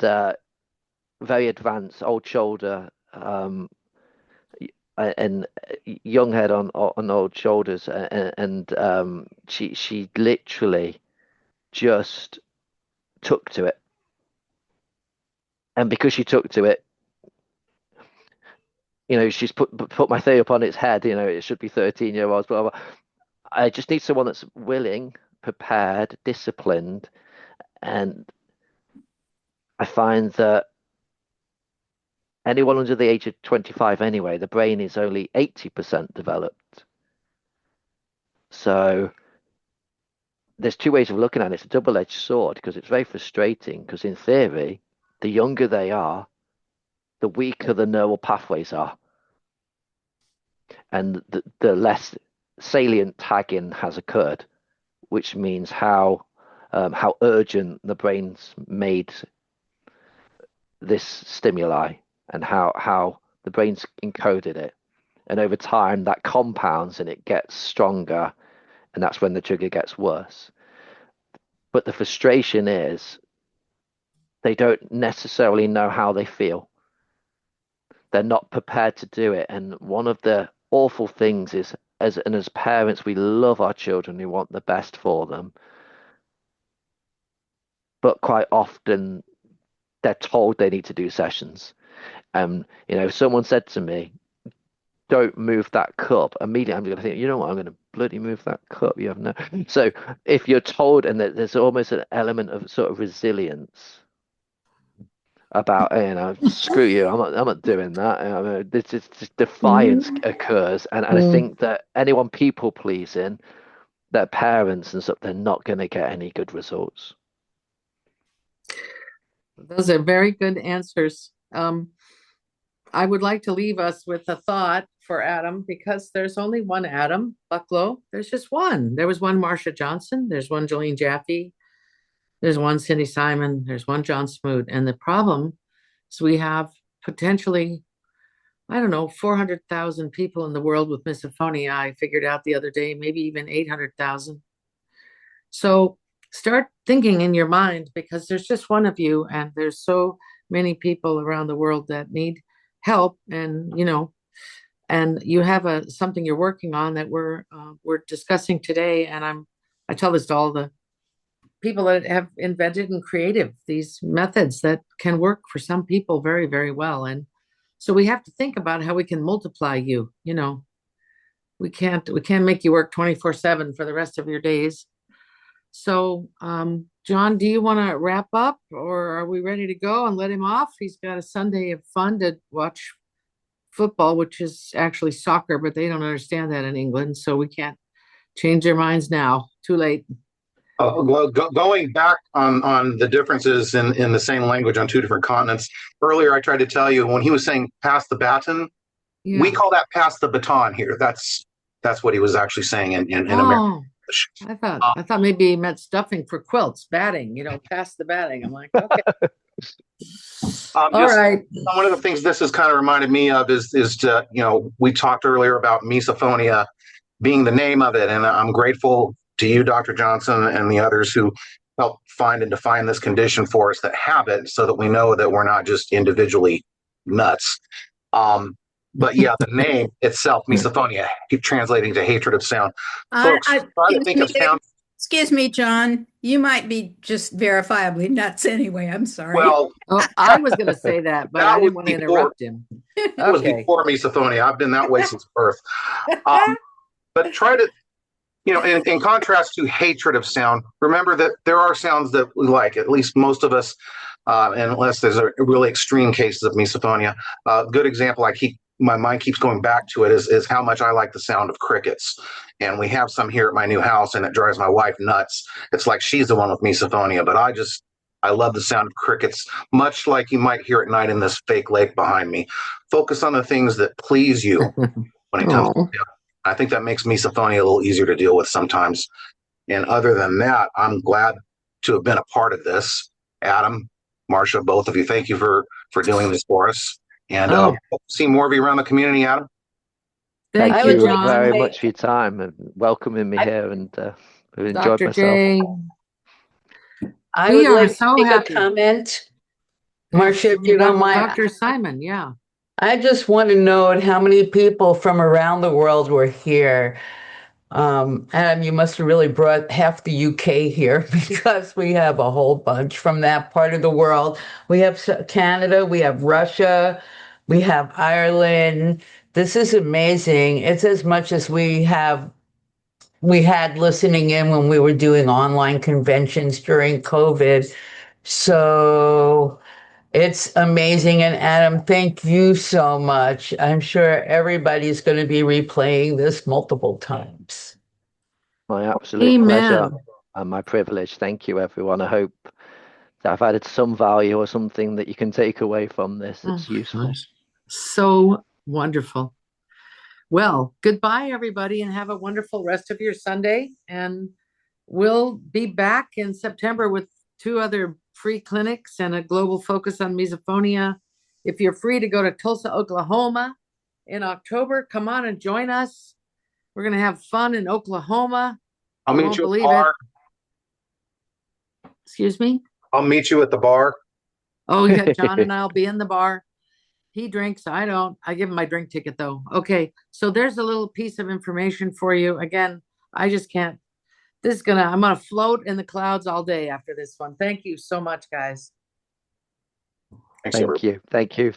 very advanced, old shoulder, and young head on old shoulders, and she literally just took to it. And because she took to it, she's put my theory up on its head. It should be 13-year-olds, blah, blah, blah. I just need someone that's willing, prepared, disciplined. And I find that anyone under the age of 25 anyway, the brain is only 80% developed. So there's two ways of looking at it. It's a double-edged sword because it's very frustrating because in theory, the younger they are, the weaker the neural pathways are. And the less salient tagging has occurred, which means how urgent the brain's made this stimuli and how the brain's encoded it. And over time, that compounds and it gets stronger, and that's when the trigger gets worse. But the frustration is they don't necessarily know how they feel. They're not prepared to do it. And one of the awful things is, as parents, we love our children, we want the best for them. But quite often they're told they need to do sessions. If someone said to me, don't move that cup, immediately I'm going to think, you know what, I'm going to bloody move that cup. You have no. So if you're told, and there's almost an element of sort of resilience about, screw you, I'm not doing that. This is just defiance occurs, and I think that anyone people pleasing, their parents and stuff, they're not going to get any good results. Those are very good answers. I would like to leave us with a thought for Adam, because there's only one Adam Bucklow. There's just one. There was one Marsha Johnson. There's one Jolene Jaffe. There's one Cindy Simon. There's one John Smoot. And the problem is we have potentially, 400,000 people in the world with misophonia. I figured out the other day, maybe even 800,000. So start thinking in your mind, because there's just one of you, and there's so many people around the world that need help. And and you have something you're working on that we're discussing today. And I tell this to all the people that have invented and created these methods that can work for some people very, very well. And So we have to think about how we can multiply you, We can't make you work 24/7 for the rest of your days. So, John, do you want to wrap up or are we ready to go and let him off? He's got a Sunday of fun to watch football, which is actually soccer, but they don't understand that in England, so we can't change their minds now. Too late. Well, going back on the differences in the same language on two different continents. Earlier, I tried to tell you when he was saying pass the baton, we call that pass the baton here. That's what he was actually saying in American. I thought maybe he meant stuffing for quilts, batting, pass the batting. I'm like, okay. All right. One of the things this has kind of reminded me of is we talked earlier about misophonia being the name of it, and I'm grateful to you, Dr. Johnson, and the others who helped find and define this condition for us that have it, so that we know that we're not just individually nuts. But yeah, the name itself, misophonia, keep translating to hatred of sound. Folks, try to think of sound. Excuse me, John. You might be just verifiably nuts anyway. I'm sorry. Well, I was going to say that, but I didn't want to interrupt him. That was before misophonia. I've been that way since birth. But try to, in contrast to hatred of sound, remember that there are sounds that we like, at least most of us, unless there's a really extreme cases of misophonia. A good example, my mind keeps going back to it, is how much I like the sound of crickets. And we have some here at my new house, and it drives my wife nuts. It's like she's the one with misophonia, but I love the sound of crickets, much like you might hear at night in this fake lake behind me. Focus on the things that please you when it comes to sound. I think that makes misophonia a little easier to deal with sometimes. And other than that, I'm glad to have been a part of this. Adam, Marsha, both of you, thank you for doing this for us. And hope to see more of you around the community, Adam. Thank you very much for your time and welcoming me here, and I've enjoyed Dr. myself. J. I would like to make a comment. Marsha, if you don't mind. Dr. Simon, yeah. I just want to know how many people from around the world were here. Adam, you must have really brought half the UK here, because we have a whole bunch from that part of the world. We have Canada, we have Russia, we have Ireland. This is amazing. It's as much as we had listening in when we were doing online conventions during COVID. So it's amazing. And Adam, thank you so much. I'm sure everybody's going to be replaying this multiple times. My absolute pleasure and my privilege. Thank you, everyone. I hope that I've added some value or something that you can take away from this that's useful. So wonderful. Well, goodbye, everybody, and have a wonderful rest of your Sunday. And we'll be back in September with 2 other free clinics and a global focus on misophonia. If you're free to go to Tulsa, Oklahoma in October, come on and join us. We're going to have fun in Oklahoma. I'll meet you at the bar. Excuse me? I'll meet you at the bar. Oh, yeah, John and I'll be in the bar. He drinks, I don't. I give him my drink ticket, though. Okay, so there's a little piece of information for you. Again, I just can't. I'm gonna float in the clouds all day after this one. Thank you so much, guys. Thank you.